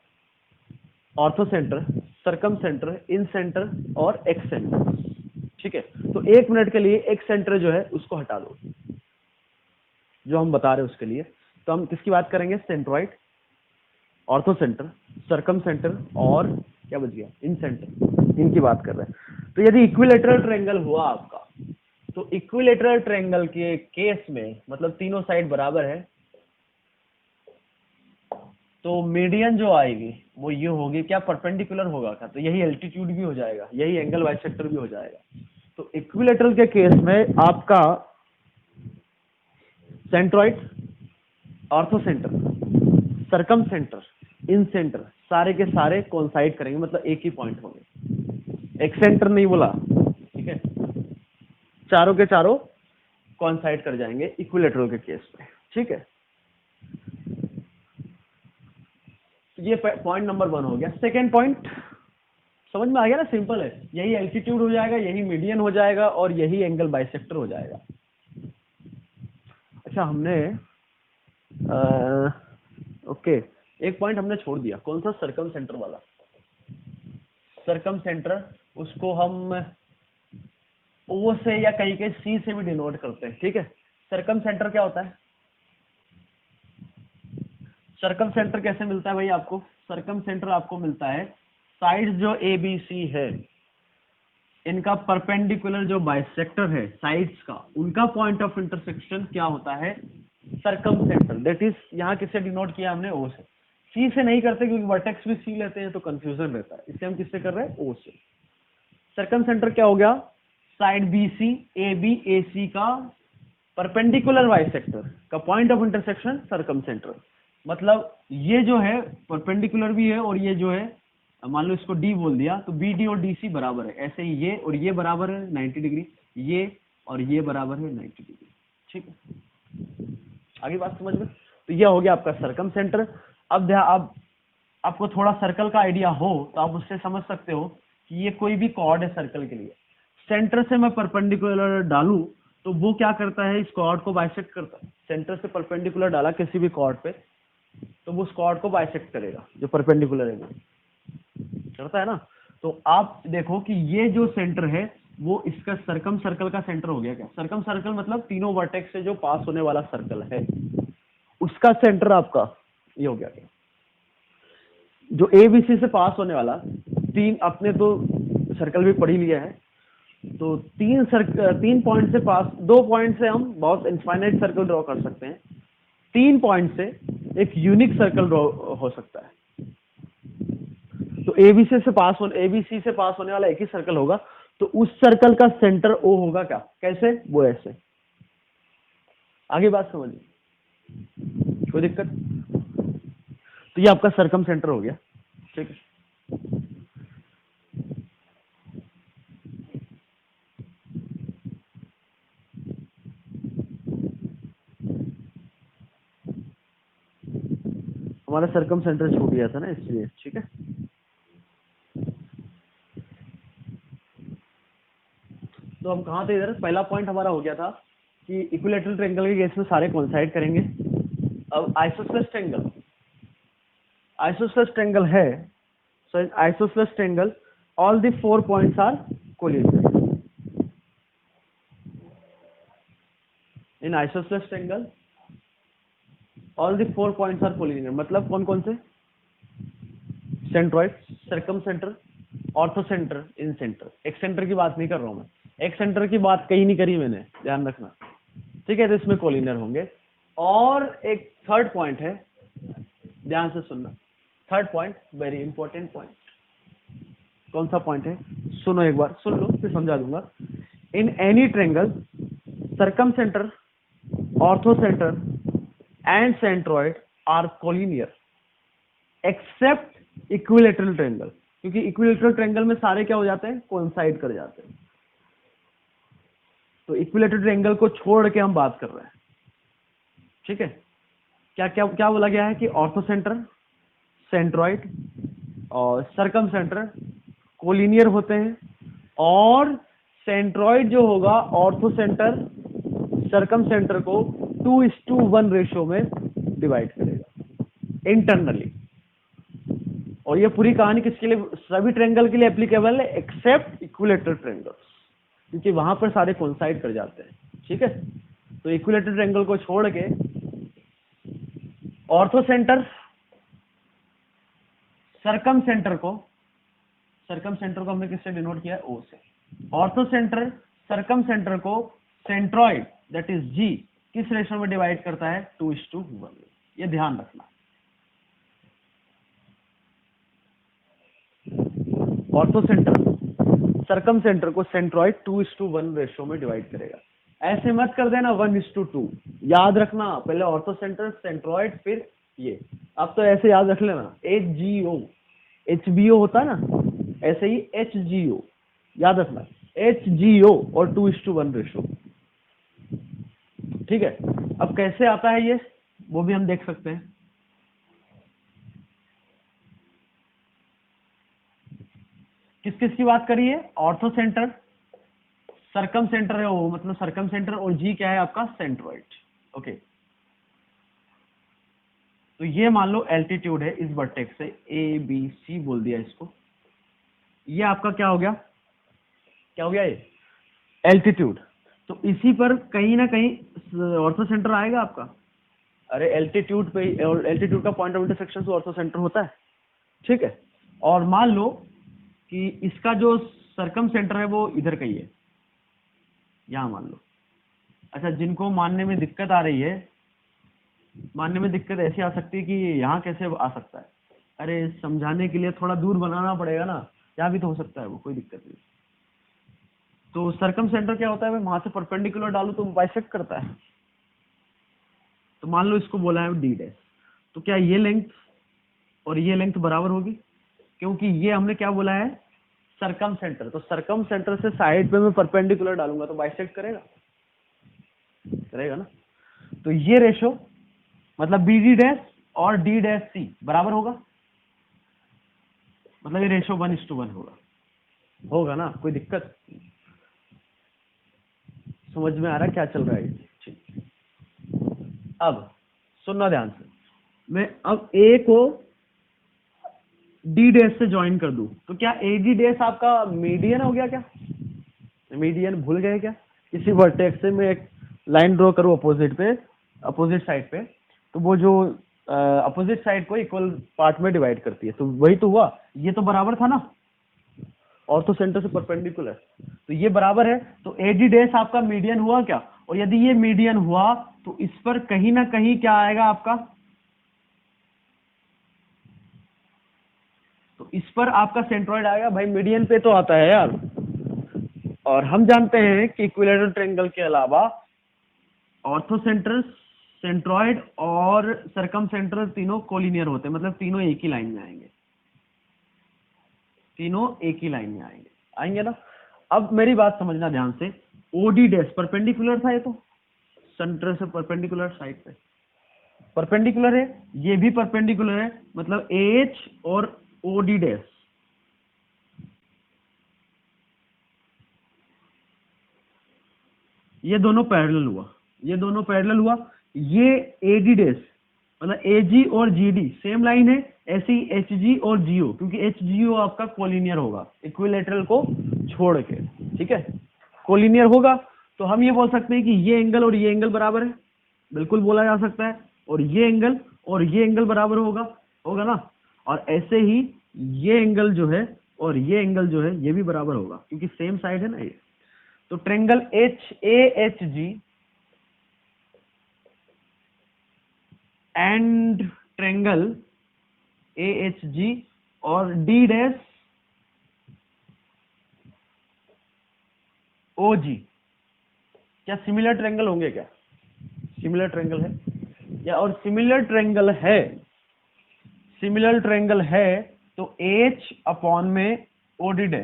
ortho centre, सरकम centre, incenter और एक्स सेंटर। ठीक है, तो 1 मिनट के लिए एक्स सेंटर जो है उसको हटा दो, जो हम बता रहे हैं उसके लिए। तो हम किसकी बात करेंगे? सेंट्रॉइड, ऑर्थो सेंटर, सरकम सेंटर और क्या बच गया? इन सेंटर, इनकी बात कर रहे हैं। तो यदि इक्विलेटरल ट्रायंगल हुआ आपका, तो इक्विलेटरल ट्रायंगल के केस में मतलब तीनों साइड बराबर है, तो मीडियन जो आएगी वो ये होगी, क्या परपेंडिकुलर होगा क्या? तो यही एल्टीट्यूड भी हो जाएगा, यही एंगल बाइसेक्टर भी हो जाएगा। तो इक्विलेटरल के केस में आपका सेंट्रॉइड, ऑर्थो सेंटर, सरकम सेंटर, इन सेंटर सारे के सारे कोइंसाइड करेंगे, मतलब एक ही पॉइंट होंगे। एक सेंटर नहीं बोला, ठीक है, चारों के चारों कोइंसाइड कर जाएंगे इक्विलेटरल के केस में। ठीक है, ये पॉइंट नंबर 1 हो गया। सेकेंड पॉइंट समझ में आ गया ना? सिंपल है, यही एल्टीट्यूड हो जाएगा, यही मीडियन हो जाएगा और यही एंगल बाइसेक्टर हो जाएगा। अच्छा, हमने ओके, एक पॉइंट हमने छोड़ दिया, कौन सा? सरकम सेंटर वाला। सरकम सेंटर उसको हम ओ से या कहीं के सी से भी डिनोट करते हैं। ठीक है, सरकम सेंटर क्या होता है? सरकम सेंटर कैसे मिलता है भाई आपको? सरकम सेंटर आपको मिलता है, साइड जो ए बी सी है, इनका परपेंडिकुलर जो बाइसेक्टर है साइड्स का, उनका पॉइंट ऑफ इंटरसेक्शन क्या होता है? सरकम सेंटर। दैट इज, यहाँ किससे डिनोट किया हमने? ओ से। सी से नहीं करते क्योंकि वर्टेक्स भी सी लेते हैं तो कंफ्यूजन रहता है, इसलिए हम किससे कर रहे हैं? ओ से। सरकम सेंटर क्या हो गया? Side B C, A B, A C का परपेंडिकुलर बाइसेक्टर का point of intersection circumcenter. मतलब ये जो है परपेंडिकुलर भी है, और ये जो है मान लो इसको डी बोल दिया, तो बी डी और डी सी बराबर है। ऐसे ही ये और ये बराबर है 90 डिग्री, ये और ये बराबर है 90 डिग्री। ठीक है, आगे बात समझ में? तो ये हो गया आपका सरकम सेंटर। अब आपको थोड़ा सर्कल का आइडिया हो तो आप उससे समझ सकते हो कि ये कोई भी कॉर्ड है सर्कल के लिए, सेंटर से मैं परपेंडिकुलर डालूं तो वो क्या करता है? इस कॉर्ड को बाइसेक्ट करता है। सेंटर से परपेंडिकुलर डाला किसी भी कॉर्ड पे तो वो उस कॉर्ड को बाइसेक्ट करेगा, जो परपेंडिकुलर है वो करता है ना। तो आप देखो कि ये जो सेंटर है वो इसका सरकम सर्कल का सेंटर हो गया। क्या सरकम सर्कल मतलब? तीनों वर्टेक्स से जो पास होने वाला सर्कल है उसका सेंटर आपका ये हो गया। क्या जो एबीसी से पास होने वाला, तीन अपने तो सर्कल भी पढ़ ही लिया है, तो तीन पॉइंट से पास, 2 पॉइंट से हम बहुत इनफाइनाइट सर्कल ड्रॉ कर सकते हैं, 3 पॉइंट से एक यूनिक सर्कल ड्रॉ हो सकता है। तो एबीसी से पास होने वाला एक ही सर्कल होगा, तो उस सर्कल का सेंटर ओ होगा। क्या कैसे? वो ऐसे। आगे बात समझिए, कोई दिक्कत? तो ये आपका सरकम सेंटर हो गया। ठीक है, हमारा सरकम सेंटर छूट गया था ना इसलिए। ठीक है, तो हम कहाँ थे? इधर पहला पॉइंट हमारा हो गया था कि इक्विलेटरल ट्रायंगल के केस में सारे कोइंसाइड करेंगे। अब आइसोसेलेस ट्रायंगल है, so in isosceles triangle all the 4 points are collinear. In isosceles triangle all the 4 points are collinear, मतलब कौन कौन से? सेंट्रॉइड, सरकम सेंटर, ऑर्थो सेंटर, इन सेंटर। एक सेंटर की बात नहीं कर रहा हूं मैं, एक सेंटर की बात कहीं नहीं करी मैंने, ध्यान रखना। ठीक है, तो इसमें कोलिनियर होंगे। और एक थर्ड पॉइंट है, ध्यान से सुनना, third point very important point. कौन सा पॉइंट है? सुनो एक बार, सुन लो फिर समझा दूंगा। In any triangle circumcenter, orthocenter and centroid are collinear except equilateral triangle, क्योंकि इक्विलेटरल ट्रायंगल में सारे क्या हो जाते हैं? कोइंसाइड कर जाते हैं। तो इक्विलेटरल ट्रायंगल को छोड़ के हम बात कर रहे हैं। ठीक है, क्या क्या क्या बोला गया है कि ऑर्थो सेंटर, सेंट्रॉइड और सरकम सेंटर कोलिनियर होते हैं, और सेंट्रॉइड जो होगा ऑर्थो सेंटर सरकम सेंटर को 2:1 रेशो में डिवाइड करेगा इंटरनली। और ये पूरी कहानी किसके लिए, सभी ट्रायंगल के लिए एप्लीकेबल है एक्सेप्ट इक्विलेटरल ट्रायंगल्स, क्योंकि वहां पर सारे कोइंसाइड कर जाते हैं। ठीक है, तो इक्विलेटरल ट्रायंगल को छोड़ के ऑर्थो सेंटर सरकम सेंटर को हमने किससे डिनोट किया है, ओ से। ऑर्थो सेंटर सरकम सेंटर को सेंट्रॉइड दैट इज जी किस रेशो में डिवाइड करता है, 2:1। ये ध्यान रखना, ऑर्थो सेंटर सरकम सेंटर को सेंट्रॉइड 2:1 रेशो में डिवाइड करेगा। ऐसे मत कर देना 1:2, याद रखना पहले ऑर्थो सेंटर सेंट्रॉइड फिर ये। अब तो ऐसे याद रख लेना, HGO HBO होता है ना, ऐसे ही HGO याद रखना, HGO और 2:1 रेशो। ठीक है, अब कैसे आता है ये वो भी हम देख सकते हैं। किस किस की बात करिए, ऑर्थो सेंटर सरकम सेंटर है वो, मतलब सरकम सेंटर, और जी क्या है आपका, सेंट्रॉइड। ओके, तो ये मान लो एल्टीट्यूड है इस वर्टेक्स से, ABC बोल दिया इसको, ये आपका क्या हो गया, ये एल्टीट्यूड। तो इसी पर कहीं ना कहीं ऑर्थो सेंटर आएगा आपका। अरे एल्टीट्यूड पे, और एल्टीट्यूड का पॉइंट ऑफ इंटरसेक्शन से ऑर्थो सेंटर होता है। ठीक है, और मान लो कि इसका जो सरकम सेंटर है वो इधर का ही है, यहां मान लो। अच्छा, जिनको मानने में दिक्कत आ रही है, मानने में दिक्कत ऐसी आ सकती है कि यहाँ कैसे आ सकता है, अरे समझाने के लिए थोड़ा दूर बनाना पड़ेगा ना, यहाँ भी तो हो सकता है वो, कोई दिक्कत नहीं। तो सरकम सेंटर क्या होता है, मैं वहां से परपेंडिकुलर डालू तो बाइसेक्ट करता है। तो मान लो इसको बोला है D', तो क्या ये लेंथ और ये लेंथ बराबर होगी, क्योंकि ये हमने क्या बोला है, सरकम सेंटर। तो सरकम सेंटर से साइड पे मैं परपेंडिकुलर डालूंगा तो बाइसेक्ट करेगा ना। तो ये रेशो मतलब BD' और D' बराबर होगा, मतलब ये रेशो 1:1 होगा ना, कोई दिक्कत, समझ में आ रहा है क्या चल रहा है। ठीक, अब सुनना ध्यान से, मैं अब A को D' से ज्वाइन कर दूं तो क्या AD' आपका मीडियन हो गया क्या, मीडियन भूल गए क्या। किसी वर्टेक्स से मैं एक लाइन ड्रॉ करूं अपोजिट साइड पे, तो वो जो अपोजिट साइड को इक्वल पार्ट में डिवाइड करती है, तो वही तो हुआ, ये तो बराबर था ना, ऑर्थो सेंटर से परपेंडिकुलर, तो ये बराबर है। तो AD' आपका मीडियन हुआ क्या, और यदि ये मीडियन हुआ तो इस पर कहीं ना कहीं क्या आएगा आपका, तो इस पर आपका सेंट्रॉइड आएगा भाई, मीडियन पे तो आता है यार। और हम जानते हैं कि इक्विलेटरल ट्रायंगल के अलावा ऑर्थो सेंटर सेंट्रॉइड और सरकम सेंटर तीनों कोलिनियर होते हैं, मतलब तीनों एक ही लाइन में आएंगे, आएंगे ना। अब मेरी बात समझना ध्यान से, OD' परपेंडिकुलर था, ये तो सेंटर से परपेंडिकुलर साइड पे परपेंडिकुलर है, ये भी परपेंडिकुलर है, मतलब AH और OD', ये दोनों पैरेलल हुआ, ये AD' मतलब AG और GD सेम लाइन है, ऐसे ही HG और GO, क्योंकि HGO आपका कोलिनियर होगा इक्विलेटरल को छोड़ के। ठीक है, कोलिनियर होगा तो हम ये बोल सकते हैं कि ये एंगल और ये एंगल बराबर है, बिल्कुल बोला जा सकता है, और ये एंगल बराबर होगा ना, और ऐसे ही ये एंगल जो है और ये एंगल जो है ये भी बराबर होगा, क्योंकि सेम साइड है ना ये। तो triangle HAHG and triangle AHG और D' OG क्या सिमिलर ट्रायंगल होंगे क्या, सिमिलर ट्रायंगल है या, और सिमिलर ट्रायंगल है तो H अपॉन में OD'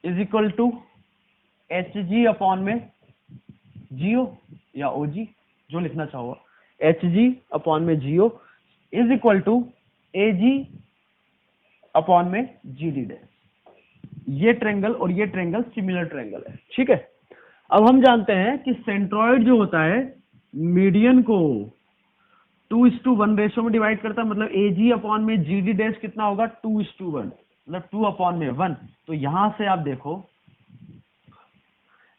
is equal to HG upon में GO या OG, जो लिखना चाहो। एच जी अपॉन में G O is equal to A G upon में जी डी डैश। ये ट्रेंगल और ये ट्रेंगल सिमिलर ट्रेंगल है, ठीक है। अब हम जानते हैं कि सेंट्रॉइड जो होता है मीडियन को 2:1 रेशो में डिवाइड करता है, मतलब ए जी अपॉन में जी डी डैश कितना होगा 2:1, मतलब 2 अपॉन में 1। तो यहां से आप देखो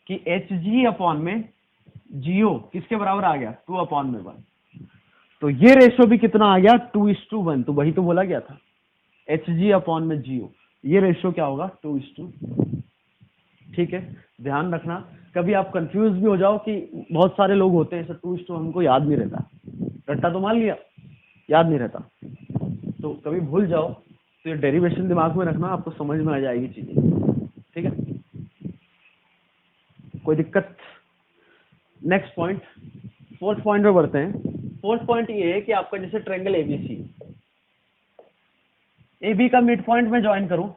कि एच जी अपॉन में जीओ किसके बराबर आ गया 2 अपॉन में 1। तो ये रेशो भी कितना आ गया 2:1, तो वही तो बोला गया था एच जी अपॉन में जीओ, ये रेशो क्या होगा 2:2। ठीक है, ध्यान रखना कभी आप कंफ्यूज भी हो जाओ कि बहुत सारे लोग होते हैं सर 2:1 हमको याद नहीं रहता, रट्टा तो मान लिया याद नहीं रहता, तो कभी भूल जाओ तो ये डेरिवेशन दिमाग में रखना, आपको समझ में आ जाएगी चीजें, ठीक है, कोई दिक्कत। नेक्स्ट पॉइंट, फोर्थ पॉइंट में बढ़ते हैं। फोर्थ पॉइंट ये है कि आपका जैसे ट्रायंगल एबीसी, ए बी का मिड पॉइंट में ज्वाइन करूं,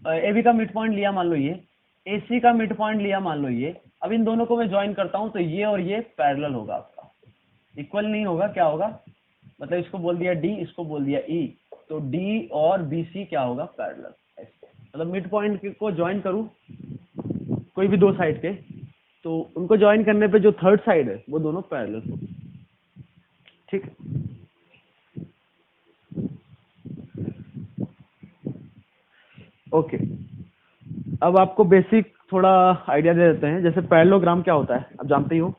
ए बी का मिड पॉइंट लिया मान लो ये, ए सी का मिड पॉइंट लिया मान लो ये, अब इन दोनों को मैं ज्वाइन करता हूं तो ये और ये पैरेलल होगा आपका, इक्वल नहीं होगा, क्या होगा, मतलब इसको बोल दिया डी, इसको बोल दिया ई, तो डी और बी सी क्या होगा पैरेलल, मतलब मिड पॉइंट को ज्वाइन करूं कोई भी दो साइड के, तो उनको ज्वाइन करने पे जो थर्ड साइड है वो दोनों पैरेलल होगी, ठीक है। ओके, अब आपको बेसिक थोड़ा आइडिया दे देते हैं, जैसे पैरेललोग्राम क्या होता है आप जानते ही हो,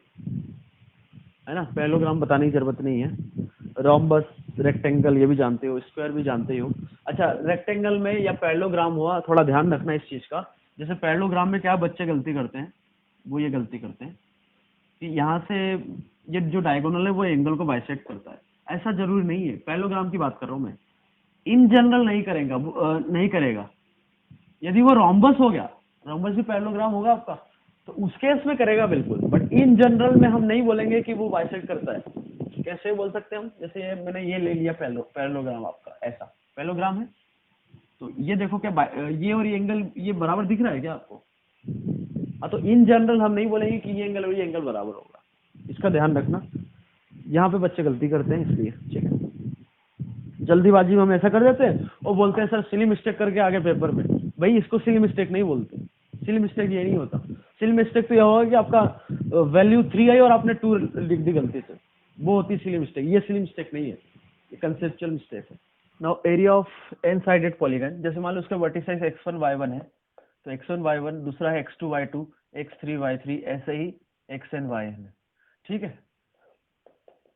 है ना, पैरेललोग्राम बताने की जरूरत नहीं है, रोम्बस, रेक्टेंगल ये भी जानते हो, स्क्वायर भी जानते ही हो। अच्छा, रेक्टेंगल में या पैरेललोग्राम हुआ, थोड़ा ध्यान रखना इस चीज का, जैसे पैरेललोग्राम में क्या बच्चे गलती करते हैं, वो ये गलती करते हैं कि यहाँ से ये जो डायगोनल है वो एंगल को बाइसेक्ट करता है, ऐसा जरूरी नहीं है, पैरेललोग्राम की बात कर रहा हूँ मैं, इन जनरल नहीं करेगा, नहीं करेगा। यदि वो रोम्बस हो गया, रोम्बस भी पैरेललोग्राम होगा आपका, तो उस केस में करेगा बिल्कुल, बट इन जनरल में हम नहीं बोलेंगे कि वो बाइसेक्ट करता है। कैसे बोल सकते हैं हम, जैसे मैंने ये ले लिया पैरेललोग्राम आपका, ऐसा पैरेललोग्राम है, तो ये देखो क्या ये और ये एंगल ये बराबर दिख रहा है क्या आपको, हाँ, तो इन जनरल हम नहीं बोलेंगे कि ये एंगल और ये एंगल बराबर होगा, इसका ध्यान रखना, यहाँ पे बच्चे गलती करते हैं इसलिए, ठीक है, जल्दीबाजी में हम ऐसा कर देते हैं और बोलते हैं सर सिली मिस्टेक करके आगे पेपर में, भाई इसको सिली मिस्टेक नहीं बोलते, सिली मिस्टेक ये नहीं होता, सिली मिस्टेक तो यह होगा कि आपका वैल्यू 3 आई और आपने 2 लिख दी गलती से, वो होती है सिली मिस्टेक, ये सिली मिस्टेक नहीं है, ये कंसेप्चुअल मिस्टेक है। Now area of n sided polygon, जैसे मान लो उसका वर्टिसाइज x1 y1 है, तो x1 y1, दूसरा है x2 y2, x3 y3, ऐसे ही xn yn है, ठीक है,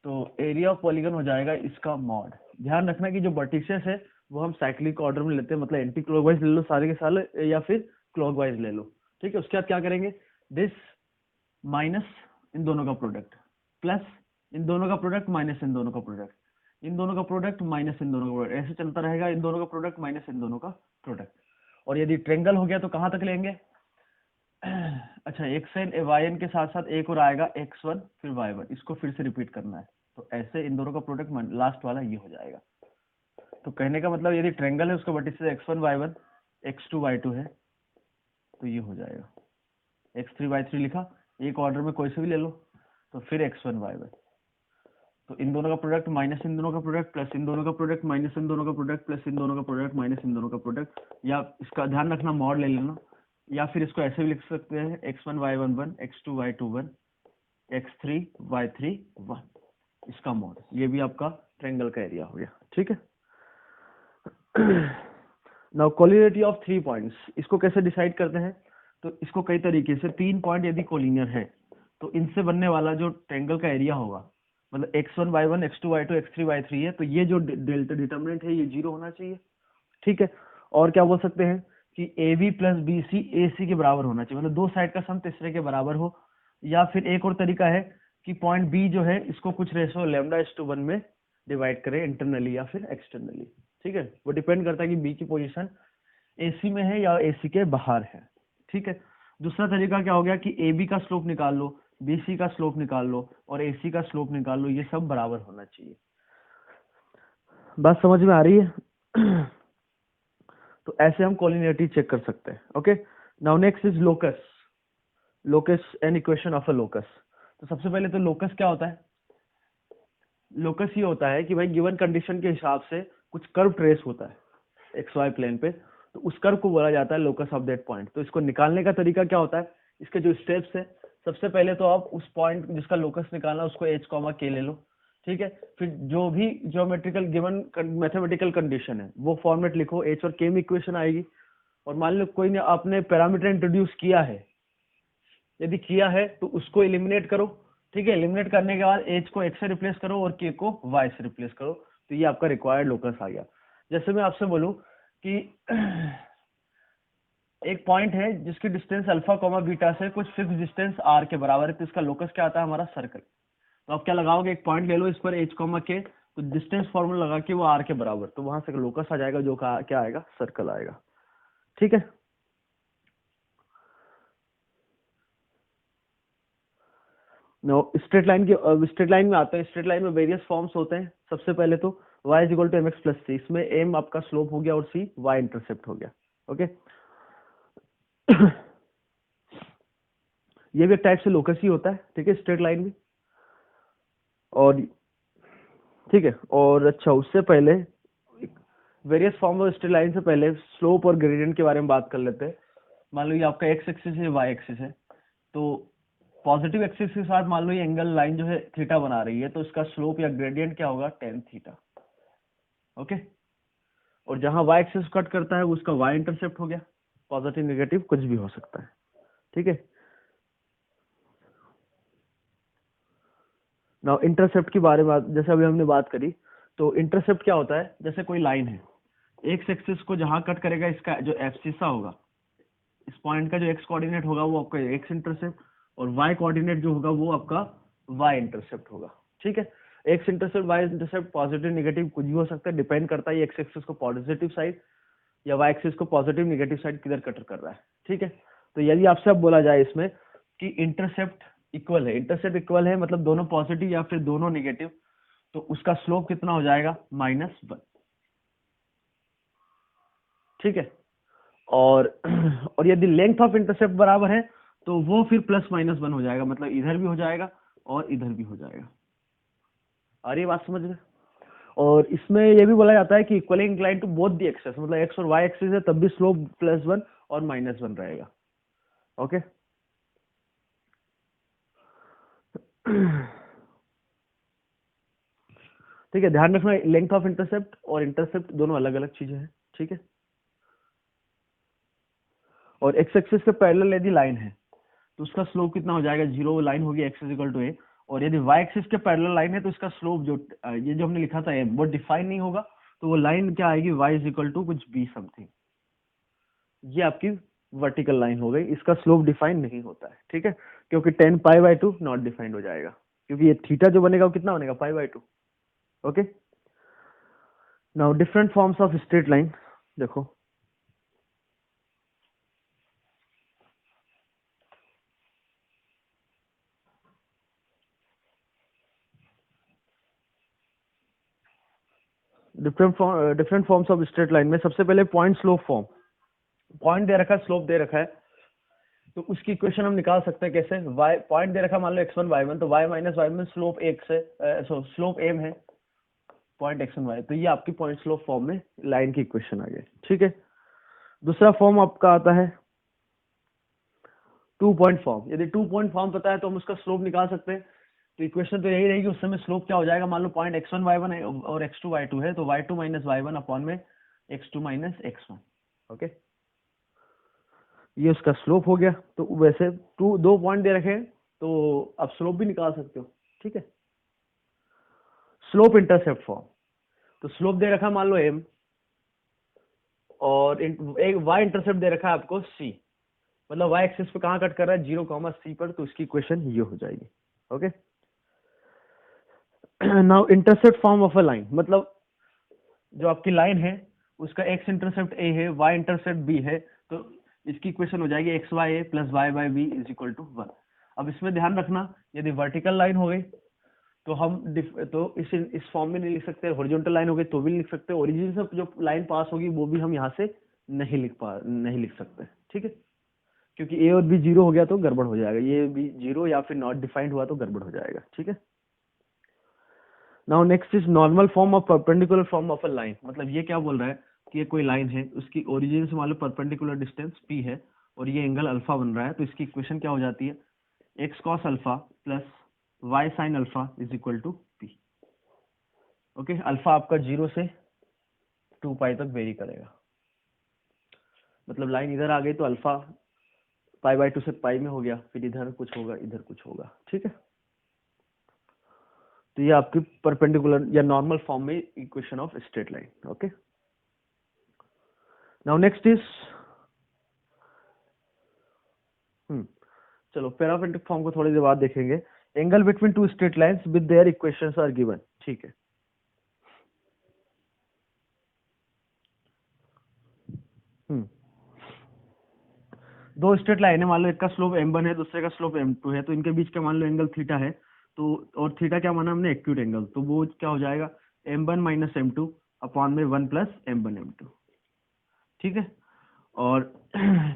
तो एरिया ऑफ पॉलीगन हो जाएगा इसका मॉड। ध्यान रखना कि जो वर्टिसेस है वो हम साइक्लिक ऑर्डर में लेते हैं, मतलब एंटी क्लॉकवाइज ले लो सारे के सारे या फिर क्लॉकवाइज ले लो, ठीक है। उसके बाद क्या करेंगे, दिस माइनस इन दोनों का प्रोडक्ट प्लस इन दोनों का प्रोडक्ट माइनस इन दोनों का प्रोडक्ट, इन दोनों का प्रोडक्ट माइनस इन दोनों का प्रोडक्ट, ऐसे चलता रहेगा, इन दोनों का प्रोडक्ट माइनस इन दोनों का प्रोडक्ट। और यदि ट्रेंगल हो गया तो कहां तक लेंगे, अच्छा xn yn के साथ साथ एक और आएगा x1 फिर y1, इसको फिर से रिपीट करना है, तो ऐसे इन दोनों का प्रोडक्ट लास्ट वाला ये हो जाएगा। तो कहने का मतलब यदि ट्रायंगल है उसका vertices x1 y1 x2 y2 है तो ये हो जाएगा, x3 y3 लिखा, एक ऑर्डर में कोई से भी ले लो, तो फिर x1 y1, तो इन दोनों का प्रोडक्ट माइनस इन दोनों का प्रोडक्ट प्लस इन दोनों का प्रोडक्ट माइनस इन दोनों का प्रोडक्ट प्लस इन दोनों का प्रोडक्ट माइनस इन दोनों का प्रोडक्ट, या इसका ध्यान रखना मॉड ले लेना, या फिर इसको ऐसे भी लिख सकते हैं x1 y1 1 x2 y2 1 x3 y3 1, इसका मॉड, ये भी आपका ट्रायंगल का एरिया हो गया, ठीक है। नाउ कोलिनियरिटी ऑफ 3 पॉइंट्स, इसको कैसे डिसाइड करते हैं, तो इसको कई तरीके से, 3 पॉइंट यदि कोलिनियर है तो इनसे बनने वाला जो ट्रायंगल का एरिया होगा, मतलब x1 y1 x2 y2 x3 y3 है, तो ये जो डेल्टा डिटर्मिनेंट है ये 0 होना चाहिए, ठीक है। और क्या बोल सकते हैं कि AB प्लस BC AC के बराबर होना चाहिए, मतलब दो साइड का सम तीसरे के बराबर हो, या फिर एक और तरीका है कि पॉइंट B जो है इसको कुछ रेशो λ:1 में डिवाइड करें इंटरनली या फिर एक्सटर्नली, ठीक है, वो डिपेंड करता है कि B की पोजीशन AC में है या AC के बाहर है, ठीक है। दूसरा तरीका क्या हो गया कि AB का स्लोप निकाल लो, BC का स्लोप निकाल लो और AC का स्लोप निकाल लो, ये सब बराबर होना चाहिए, बात समझ में आ रही है। तो ऐसे हम कोलिनियरिटी चेक कर सकते हैं, okay. Now next is locus, locus an equation of a locus. तो सबसे पहले तो लोकस क्या होता है, लोकस ये होता है कि भाई गिवन कंडीशन के हिसाब से कुछ कर्व ट्रेस होता है एक्स वाई प्लेन पे, तो उस कर्व को बोला जाता है लोकस ऑफ दैट पॉइंट। तो इसको निकालने का तरीका क्या होता है, इसके जो स्टेप्स है, सबसे पहले तो आप उस पॉइंट जिसका लोकस निकालना उसको एच कॉमा के ले लो, ठीक है। फिर जो भी ज्योमेट्रिकल गिवन मैथमेटिकल कंडीशन है वो फॉर्मेट लिखो, एच और के में इक्वेशन आएगी। और मान लो कोई ने आपने पैरामीटर इंट्रोड्यूस किया है, यदि किया है तो उसको एलिमिनेट करो, ठीक है। एलिमिनेट करने के बाद एच को एक्स से रिप्लेस करो और के को वाई से रिप्लेस करो, तो ये आपका रिक्वायर्ड लोकस आ गया। जैसे मैं आपसे बोलूं कि एक पॉइंट है जिसकी डिस्टेंस अल्फा कॉमा बीटा से कुछ फिक्स डिस्टेंस आर के बराबर है, तो इसका लोकस क्या आता है हमारा सर्कल। तो आप क्या लगाओगे, एक पॉइंट ले लो इस पर एच कॉमा के, तो डिस्टेंस फॉर्मूला लगा के वो आर के बराबर, तो वहां से लोकस आ जाएगा जो क्या आएगा, सर्कल आएगा, ठीक है। नो स्ट्रेट लाइन की स्ट्रेट लाइन में आते हैं। स्ट्रेट लाइन में वेरियस फॉर्म्स होते हैं। सबसे पहले तो y is equal to M X plus C, इसमें m आपका स्लोप हो गया और c y इंटरसेप्ट हो गया, ओके। ये भी एक टाइप से लोकस ही होता है, ठीक है, स्ट्रेट लाइन भी। और ठीक है, और अच्छा उससे पहले various form of straight line से पहले स्लोप और ग्रेडियंट के बारे में बात कर लेते हैं। मान लो ये आपका एक्स एक्सिस है, वाई एक्सिस है, तो पॉजिटिव एक्सिस के साथ मान लो ये एंगल लाइन जो है थीटा बना रही है, तो इसका स्लोप या ग्रेडियंट क्या होगा, टेन थीटा, ओके। और जहां वाई एक्सिस कट करता है उसका वाई इंटरसेप्ट हो गया, पॉजिटिव नेगेटिव कुछ भी हो सकता है, ठीक है। नाउ इंटरसेप्ट के बारे में जैसे अभी हमने बात करी, तो इंटरसेप्ट क्या होता है, जैसे कोई लाइन है, एक्स एक्सिस को जहां कट करेगा इसका जो एब्सिसा होगा, इस पॉइंट का जो एक्स कोऑर्डिनेट होगा वो आपका एक्स इंटरसेप्ट, और वाई कोऑर्डिनेट जो होगा वो आपका वाई इंटरसेप्ट होगा, ठीक है। X intercept y intercept positive negative कुछ भी हो सकता है, डिपेंड करता है एक्स एक्सिस को पॉजिटिव साइड या वाई एक्सिस को पॉजिटिव नेगेटिव साइड किधर कटर कर रहा है, ठीक है। तो यदि आपसे अब बोला जाए इसमें कि इंटरसेप्ट इक्वल है, इंटरसेप्ट इक्वल है मतलब दोनों पॉजिटिव या फिर दोनों नेगेटिव, तो उसका स्लोप कितना हो जाएगा, -1, ठीक है। और और यदि लेंथ ऑफ इंटरसेप्ट बराबर है तो वो फिर +-1 हो जाएगा, मतलब इधर भी हो जाएगा और इधर भी हो जाएगा। आ रही है बात समझ में। और इसमें ये भी बोला जाता है कि equally incline to both the axes, मतलब एक्स और वाई एक्सिस है तब भी स्लोप +1 और -1 रहेगा, ओके। ठीक है, ध्यान रखना लेंथ ऑफ इंटरसेप्ट और इंटरसेप्ट दोनों अलग अलग चीजें हैं, ठीक है। और एक्स एक्सिस के पैरेलल यदि लाइन है तो उसका स्लोप कितना हो जाएगा, 0 लाइन होगी एक्स इज इक्वल टू ए। और यदि वाई एक्सिस के पैरेलल लाइन है तो इसका स्लोप जो ये जो हमने लिखा था एम वो डिफाइन नहीं होगा, तो वो लाइन क्या आएगी, वाई इज इक्वल टू कुछ बी समथिंग, ये आपकी वर्टिकल लाइन हो गई, इसका स्लोप डिफाइन नहीं होता है, ठीक है, क्योंकि 10π/2 नॉट डिफाइंड हो जाएगा, क्योंकि ये थीटा जो बनेगा वो कितना बनेगा, π/2, okay. Now different forms of straight line देखो। Different forms of straight line में सबसे पहले पॉइंट स्लोप फॉर्म। पॉइंट दे रखा है, स्लोप दे रखा है, तो उसकी इक्वेशन हम निकाल सकते हैं कैसे, y पॉइंट दे रखा मान लो x1 y1, तो y minus y1 slope x है, स्लोप m है पॉइंट x1 y, तो ये आपकी पॉइंट स्लोप फॉर्म में लाइन की इक्वेशन आ गई, ठीक है। दूसरा फॉर्म आपका आता है 2 पॉइंट फॉर्म। यदि 2 पॉइंट फॉर्म पता है तो हम उसका स्लोप निकाल सकते हैं, तो इक्वेशन तो यही रहेगी, उस समय स्लोप क्या हो जाएगा, मान लो पॉइंट x1 y1 है और x2 y2 है, तो y2 माइनस y1 अपॉन में x2 माइनस x1, ओके। ये उसका स्लोप हो गया। तो वैसे दो पॉइंट दे रखे हैं तो आप स्लोप भी निकाल सकते हो, ठीक है। स्लोप इंटरसेप्ट फॉर्म, तो स्लोप दे रखा मान लो m और एक y इंटरसेप्ट दे रखा है आपको c, मतलब y एक्सिस पे कहाँ कट कर रहा है, 0, c पर, तो इसकी इक्वेशन ये हो जाएगी, okay. Now intercept form of a line, मतलब जो आपकी लाइन है उसका x इंटरसेप्ट a है, y इंटरसेप्ट b है, तो इसकी इक्वेशन हो जाएगी xy plus y/b is equal to 1। अब इसमें ध्यान रखना, यदि वर्टिकल लाइन हो गई तो हम तो इस फॉर्म में नहीं लिख सकते, हॉरिजॉन्टल लाइन हो गई तो भी लिख सकते, ओरिजिन से जो लाइन पास होगी वो भी हम यहाँ से नहीं लिख सकते, ठीक है, क्योंकि a और b 0 हो गया तो गड़बड़ हो जाएगा, ये भी 0 या फिर नॉट डिफाइंड हुआ तो गड़बड़ हो जाएगा, ठीक है। Now next is normal form of perpendicular form of a line. मतलब ये क्या बोल रहा है कि ये कोई लाइन है, उसकी ओरिजिन से मान लो परपेंडिकुलर डिस्टेंस p है और ये एंगल अल्फा बन रहा है, तो इसकी इक्वेशन क्या हो जाती है, x cos alpha plus y sin alpha is equal to p। Okay, alpha आपका 0 से 2 पाई तक वेरी करेगा। मतलब लाइन इधर आ गई तो अल्फा पाई बाय 2 से पाई में हो गया, फिर इधर कुछ होगा, इधर कुछ होगा, ठीक है। तो ये आपकी परपेंडिकुलर या नॉर्मल फॉर्म में equation of straight line. Okay, now next is चलो पैरामेट्रिक फॉर्म को थोड़ी देर बाद देखेंगे। Angle between two straight lines with their equations are given, ठीक है। दो स्ट्रेट लाइन है, मान लो एक का स्लोप m1 है, दूसरे का स्लोप m2 है, तो इनके बीच का मान लो एंगल थीटा है, तो और थीटा क्या माना हमने, एक्यूट एंगल, तो वो क्या हो जाएगा m1 माइनस m2 अपॉन में 1 प्लस m1 m2, ठीक है। और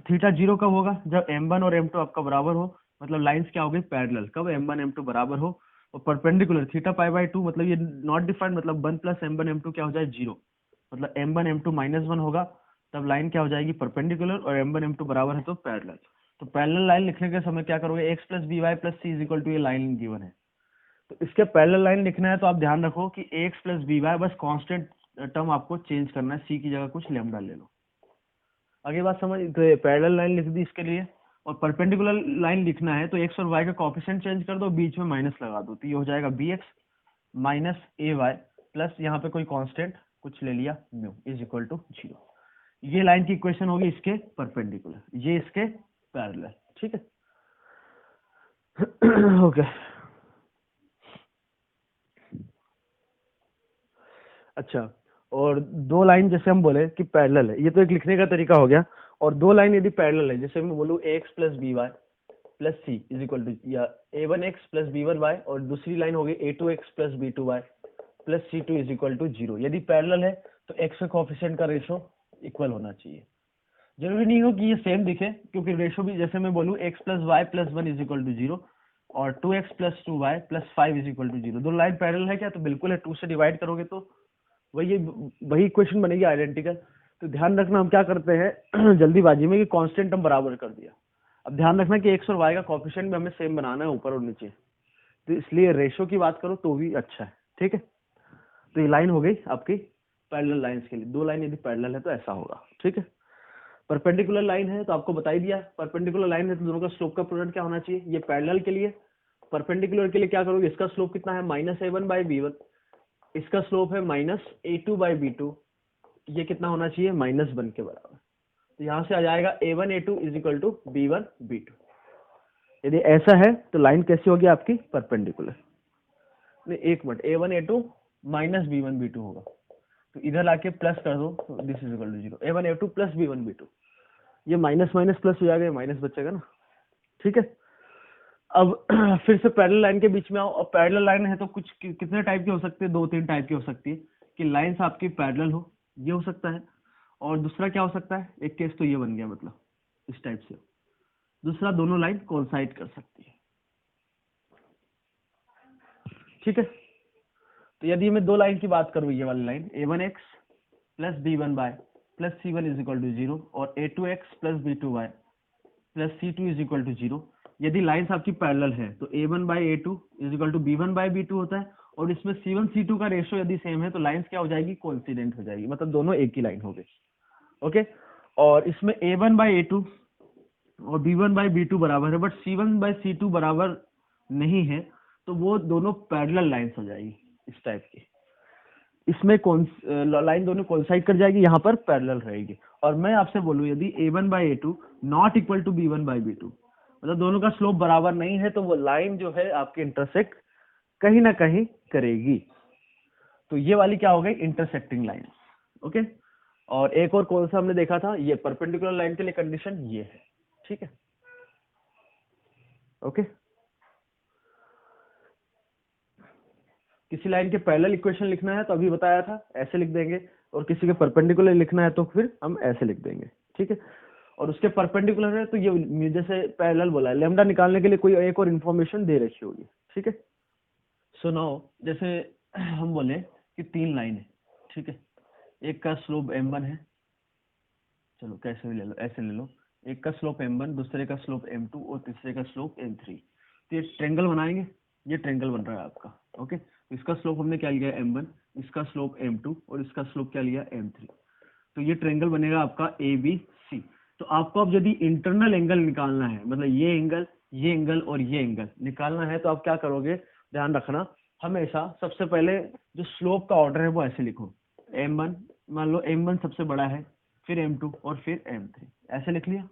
थीटा 0 कब होगा, जब m1 और m2 आपका बराबर हो, मतलब लाइंस क्या हो गई पैरेलल, कब m1 m2 बराबर हो और परपेंडिकुलर थीटा पाई बाय 2, मतलब ये नॉट डिफाइंड, मतलब 1 प्लस m1 m2 क्या हो जाए 0, मतलब m1 m2 माइनस 1 होगा, तब लाइन क्या हो जाएगी परपेंडिकुलर, और m1 m2 बराबर है तो पैरेलल। तो पैरेलल लाइन लिखने के समय क्या करोगे, x plus b y plus c is equal to, ये लाइन गिवन है, तो इसके पैरेलल लाइन लिखना है तो आप ध्यान रखो कि x प्लस बी वाई बस कांस्टेंट टर्म आपको चेंज करना है, c की जगह कुछ लैम्डा ले लो। आगे बात समझ, तो पैरेलल लाइन लिख दी इसके लिए, और परपेंडिकुलर लाइन लिखना है तो x और y का कोएफिशिएंट चेंज कर दो, बीच में माइनस लगा दो, तो ये हो जाएगा bx माइनस ए वाई प्लस यहाँ पे कोई कांस्टेंट कुछ ले लिया म्यू इज इक्वल टू 0। ये लाइन की इक्वेशन होगी इसके परपेंडिकुलर, ये इसके पैरेलल, ठीक है। ओके अच्छा, और दो लाइन जैसे हम बोले कि पैरेलल है, ये तो एक लिखने का तरीका हो गया, और दो लाइन यदि पैरेलल है, जैसे मैं बोलूँ ax plus b y plus c is equal to, या a1x प्लस b1y, और दूसरी लाइन होगी a2x plus b2y plus c2 is equal to 0। यदि पैरेलल है तो x के कोएफिशिएंट का रेशो इक्वल होना चाहिए। जरूरी नहीं हो कि ये सेम दिखे, क्योंकि रेशो भी, जैसे मैं बोलूँ x plus y plus 1 is equal to 0 और 2x plus 2y plus 5 is equal to 0, दो लाइन पैरेलल है क्या, तो बिल्कुल है, 2 से डिवाइड करोगे तो वही इक्वेशन बनेगी आइडेंटिकल। तो ध्यान रखना हम क्या करते हैं जल्दीबाजी में कि कांस्टेंट हम बराबर कर दिया। अब ध्यान रखना कि x और y का कोएफिशिएंट भी हमें सेम बनाना है ऊपर और नीचे, तो इसलिए रेशो की बात करो तो भी अच्छा है, ठीक है। तो ये लाइन हो गई आपकी पैरेलल लाइंस के लिए, दो लाइन यदि पैरेलल है तो ऐसा होगा, ठीक है। परपेंडिकुलर लाइन है तो आपको बता ही दिया, परपेंडिकुलर लाइन है तो दोनों का स्लोप का प्रोडक्ट क्या होना चाहिए, ये पैरेलल के लिए, परपेंडिकुलर के लिए क्या करोगे, इसका स्लोप कितना है minus a1 by b one, इसका स्लोप है minus a2 by b two, ये कितना होना चाहिए माइनस 1 के बराबर, तो यहाँ से आ जाएगा a1 a2 is equal to b1 b2। यदि ऐसा है तो लाइन कैसी होगी आपकी परपेंडिकुलर, नहीं एक minute, a1 a2 minus b1 b2 होगा, तो इधर लाके प्लस कर दो, तो this is equal to 0, a1 a2 plus b1 b2, ये माइनस माइनस प्लस हो जाएगा, माइनस बचेगा ना, ठीक है। अब फिर से पैरेलल लाइन के बीच में आओ, और पैरेलल लाइन है तो कुछ कितने टाइप की हो सकती है, दो तीन टाइप की हो सकती है, कि लाइंस आपकी पैरेलल हो, ये हो सकता है, और दूसरा क्या हो सकता है, एक केस तो ये बन गया, मतलब इस टाइप से, दूसरा दोनों लाइन कोइंसाइड कर सकती है, ठीक है। तो यदि मैं दो लाइन की बात करूं, ये वाली line a1x plus b1y plus c1 is equal to 0 और a2x plus b2y plus c2 is equal to 0, यदि लाइंस आपकी पैरेलल है तो a1 by a2 is equal to b1 by b2 होता है, और इसमें c1 c2 का रेशियो यदि सेम है तो लाइंस क्या हो जाएगी, कोइंसिडेंट हो जाएगी, मतलब दोनों एक ही लाइन हो गई, ओके। और इसमें a1 बाई a2 और b1 बाई b2 बराबर है, बट c1 बाई c2 बराबर नहीं है, तो वो दोनों पैरेलल लाइंस हो जाएगी इस टाइप की, इसमें कौन लाइन दोनों कोइंसाइड कर जाएगी, यहाँ पर पैरेलल रहेगी। और मैं आपसे बोलूं यदि a1 by a2 not equal to b1 by b2, मतलब दोनों का स्लोप बराबर नहीं है, तो वो लाइन जो है आपके इंटरसेक्ट कहीं ना कहीं करेगी, तो ये वाली क्या हो गई इंटरसेक्टिंग लाइन, ओके। और एक और कौन सा हमने देखा था, ये परपेंडिकुलर लाइन के लिए कंडीशन ये है, ठीक है, ओके। किसी लाइन के पैरेलल इक्वेशन लिखना है तो अभी बताया था ऐसे लिख देंगे, और किसी के परपेंडिकुलर लिखना है तो फिर हम ऐसे लिख देंगे, ठीक है। और उसके परपेंडिकुलर है तो ये जैसे पैरेलल बोला है, लेमडा निकालने के लिए कोई एक और इन्फॉर्मेशन दे रखी होगी, ठीक है। सो नाउ जैसे हम बोले कि 3 लाइन है, ठीक है, एक का स्लोप m1 है, चलो कैसे भी ले लो, ऐसे ले लो, एक का स्लोप m1, दूसरे का स्लोप m2 और तीसरे का स्लोप m3। तो ये ट्रेंगल बनाएंगे, ये ट्रेंगल बन रहा है आपका, ओके। तो इसका स्लोप हमने क्या लिया m1, इसका स्लोप m2 और इसका स्लोप क्या लिया m3। तो ये ट्रेंगल बनेगा आपका ABC। तो आपको अब यदि इंटरनल एंगल निकालना है, मतलब ये एंगल और ये एंगल निकालना है, तो आप क्या करोगे, ध्यान रखना, हमेशा सबसे पहले जो स्लोप का ऑर्डर है वो ऐसे लिखो, m1, मान लो m1 सबसे बड़ा है, फिर m2 और फिर m3, ऐसे लिख लिया।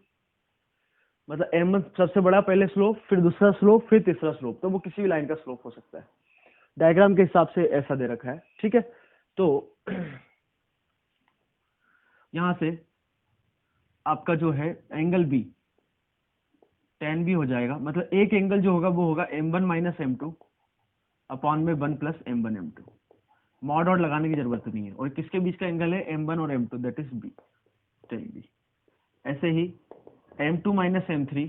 मतलब m1 सबसे बड़ा, पहले स्लोप, फिर दूसरा स्लोप, फिर तीसरा स्लोप, तो वो किसी भी लाइन का स्लोप हो सकता है, डायग्राम के हिसाब से ऐसा दे रखा है, ठीक है। तो यहां से आपका जो है एंगल बी tan भी हो जाएगा, मतलब एक एंगल जो होगा वो होगा m1 माइनस m2 अपॉन में 1 plus m1 m2, mod odd लगाने की जरूरत नहीं है। और किसके बीच का एंगल है, m1 और m2, that is b, tan b. ऐसे ही m2 माइनस m3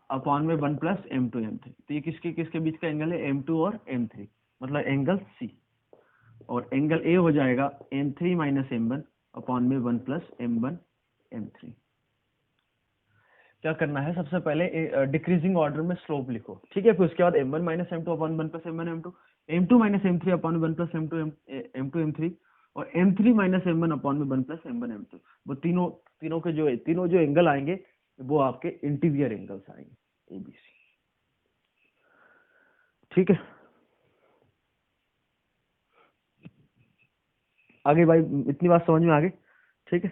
अपॉन में 1 प्लस m2 m3, तो ये किसके किसके बीच का एंगल है, m2 और m3, मतलब एंगल C। और एंगल A हो जाएगा m3 माइनस m1 अपॉन में 1 प्लस m1 m3। क्या करना है, सबसे पहले डिक्रीजिंग ऑर्डर में स्लोप लिखो, ठीक है, फिर उसके बाद m1 minus m2 upon 1 plus m1 m2, m2 minus m3 upon 1 plus m2 m3 और m3 माइनस m1 अपॉन में 1 प्लस m1 m2। वो तीनों जो एंगल आएंगे वो आपके इंटीरियर एंगल्स आएंगे ABC, ठीक है। आगे भाई, इतनी बात समझ में आ गई, ठीक है।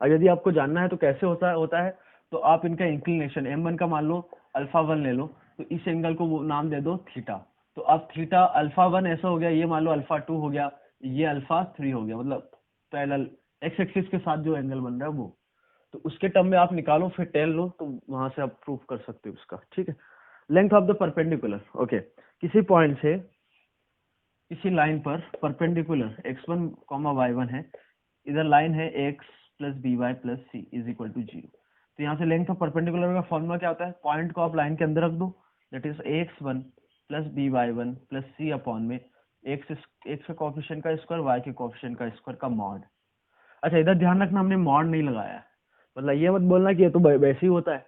और यदि आपको जानना है तो कैसे होता है, तो आप इनका इंक्लिनेशन m1 का मान लो अल्फा 1 ले लो, तो इस एंगल को वो नाम दे दो थीटा। तो अब थीटा अल्फा 1 ऐसा हो गया, ये मान लो अल्फा 2 हो गया, ये अल्फा 3 हो गया, मतलब पैरेलल एक्स एक्सिस के साथ जो एंगल बन रहा है वो। तो उसके टर्म में आप निकालो, फिर टेन लो, तो वहां से आप प्रूफ कर सकते हो उसका, ठीक है। Length of the perpendicular, okay, किसी पॉइंट से किसी लाइन पर परपेंडिकुलर x1, y1 है, इधर लाइन है x plus b y plus c is equal to 0। तो यहाँ से लेंथ ऑफ परपेंडिकुलर का फॉर्मूला क्या होता है, पॉइंट को आप लाइन के अंदर रख दो, that is ax1 plus b y one plus c upon में एक्स के कोफिशिएंट का स्क्वायर, वाई के कोफिशिएंट का स्क्वायर का मॉड। अच्छा, इधर ध्यान रखना, हमने मॉड नहीं लगाया है, मतलब ये मत बोलना कि ये तो वैसे ही होता है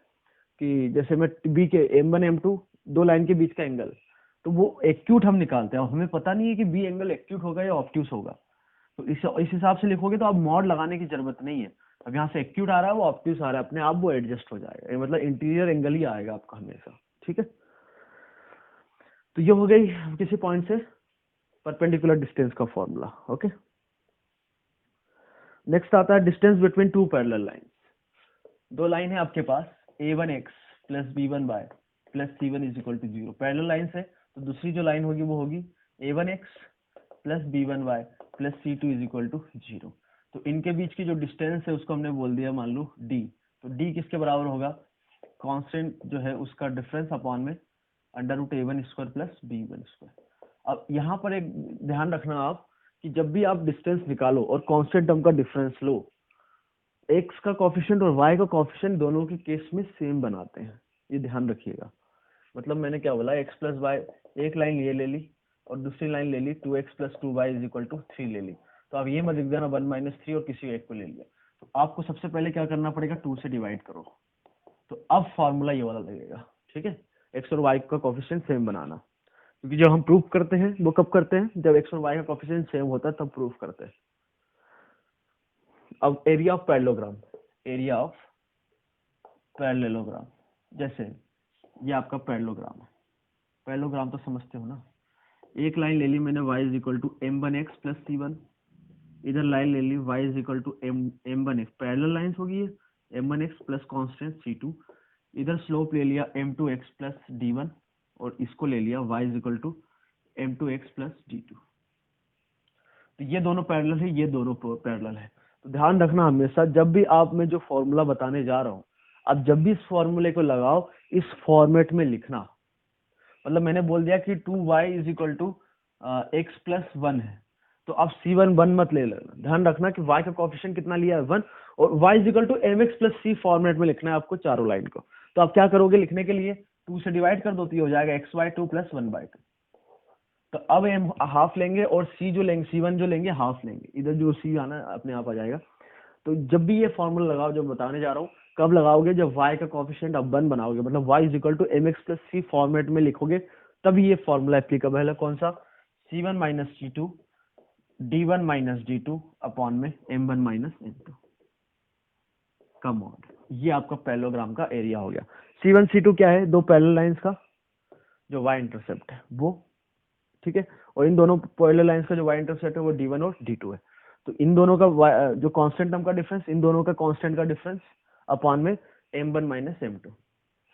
कि जैसे मैं बी के m1 m2 दो लाइन के बीच का एंगल, तो वो एक्यूट हम निकालते हैं और हमें पता नहीं है कि बी एंगल एक्यूट होगा या ऑब्ट्यूस होगा। तो इस हिसाब से लिखोगे तो आप मॉड लगाने की जरूरत नहीं है। अब यहाँ से एक्यूट आ रहा है, वो ऑब्ट्यूस आ रहा है, अपने आप वो एडजस्ट हो जाएगा, मतलब इंटीरियर एंगल ही आएगा आपका हमेशा, ठीक है। तो ये हो गई किसी पॉइंट से परपेंडिकुलर डिस्टेंस का फॉर्मूला, ओके। नेक्स्ट आता है distance between two parallel lines. दो लाइन है आपके पास, a1x plus b1y plus c1 is equal to 0, parallel line है, तो दूसरी जो लाइन होगी वो होगी a1x plus b1y plus c2 is equal to 0। तो इनके बीच की जो डिस्टेंस है उसको हमने बोल दिया मान लो d। तो d किसके बराबर होगा, कांस्टेंट जो है उसका डिफरेंस अपॉन में under root a1 square plus b1 square. अब यहाँ पर एक ध्यान रखना आप कि जब भी आप डिस्टेंस निकालो और कांस्टेंट टर्म का डिफरेंस लो, x का कोफिशिएंट और y का कोफिशिएंट दोनों के केस में सेम बनाते हैं, ये ध्यान रखिएगा। मतलब मैंने क्या बोला, x प्लस वाई, एक लाइन ये ले ली और दूसरी लाइन ले ली 2x plus 2y is equal to 3 ले ली। तो अब ये मत लिख देना 1 माइनस 3 और किसी एक को ले लिया। तो आपको सबसे पहले क्या करना पड़ेगा, 2 से डिवाइड करो, तो अब फॉर्मूला ये वाला लगेगा, ठीक है। x और y का कोफिशिएंट सेम बनाना, क्योंकि जब हम प्रूफ करते हैं वो कब करते हैं, जब x और y का कोफिशिएंट सेम होता है तब प्रूफ करते हैं। अब area of parallelogram, area of parallelogram, जैसे ये आपका पैरेललोग्राम है, पैरेललोग्राम तो समझते हो ना। एक लाइन ले ली मैंने y is equal to m1x plus c1, इधर लाइन ले ली y is equal to m1x, parallel lines होगी ये, m1x प्लस कांस्टेंट c2, इधर स्लोप ले लिया m2x प्लस d1 और इसको ले लिया y is equal to m2x plus d2। तो ये दोनों पैरेलल है, ये दोनों पैरेलल है। तो ध्यान रखना हमेशा जब भी आप मैं जो फॉर्मूला बताने जा रहा हूँ, आप जब भी इस फॉर्मूले को लगाओ इस फॉर्मेट में लिखना। मतलब मैंने बोल दिया कि 2y is equal to x plus 1 है, तो आप c1 1 मत ले लेना, ध्यान रखना कि y का कोफिशिएंट कितना लिया है 1, और y is equal to mx plus c format में लिखना है आपको चारों लाइन को। तो आप क्या करोगे लिखने के लिए, 2 से डिवाइड कर दो तो ये हो जाएगा xy2 + 1/2। तो अब m हाफ लेंगे और c जो लेंगे, c1 जो लेंगे हाफ लेंगे, इधर जो c आना अपने आप आ जाएगा। तो जब भी ये फॉर्मूला लगाओ, जो बताने जा रहा हूँ, कब लगाओगे, जब y का कोफिशिएंट अब 1 बनाओगे, मतलब y = mx + c फॉर्मेट में लिखोगे, तभी ये फॉर्मूला एप्लीकेबल है। कौन सा? c1 - c2 d1 - d2 upon में m1 - m2 का मॉड। ये आपका पैरेललोग्राम का एरिया हो गया। c1 c2 क्या है? दो पैरेलल लाइंस का जो y इंटरसेप्ट है वो, ठीक है। और इन दोनों पैरेलल लाइंस का जो y इंटरसेप्ट है वो d1 और d2 है। तो इन दोनों का जो कांस्टेंट टर्म का डिफरेंस, इन दोनों का कांस्टेंट का डिफरेंस अपॉन में m1 - m2।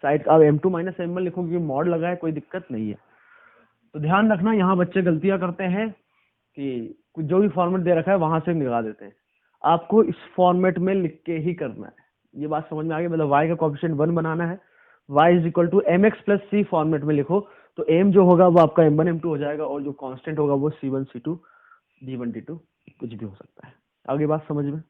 साइड अब m2 - m1 लिखोगे क्योंकि मॉड लगा है, कोई दिक्कत नहीं है। तो ध्यान रखना, यहाँ बच्चे गलतियां करते हैं कि कुछ जो भी फॉर्मेट दे रखा है वहां से निकाल देते हैं। आपको इस फॉर्मेट में लिख के ही करना है। ये बात समझ में आ गई? मतलब y का कोफिशिएंट 1 बनाना है, y = mx + c फॉर्मेट में लिखो, तो m जो होगा वो आपका m1 m2 हो जाएगा, और जो कांस्टेंट होगा वो c1 c2 d1 d2 कुछ भी हो सकता है। आगे बात समझ में?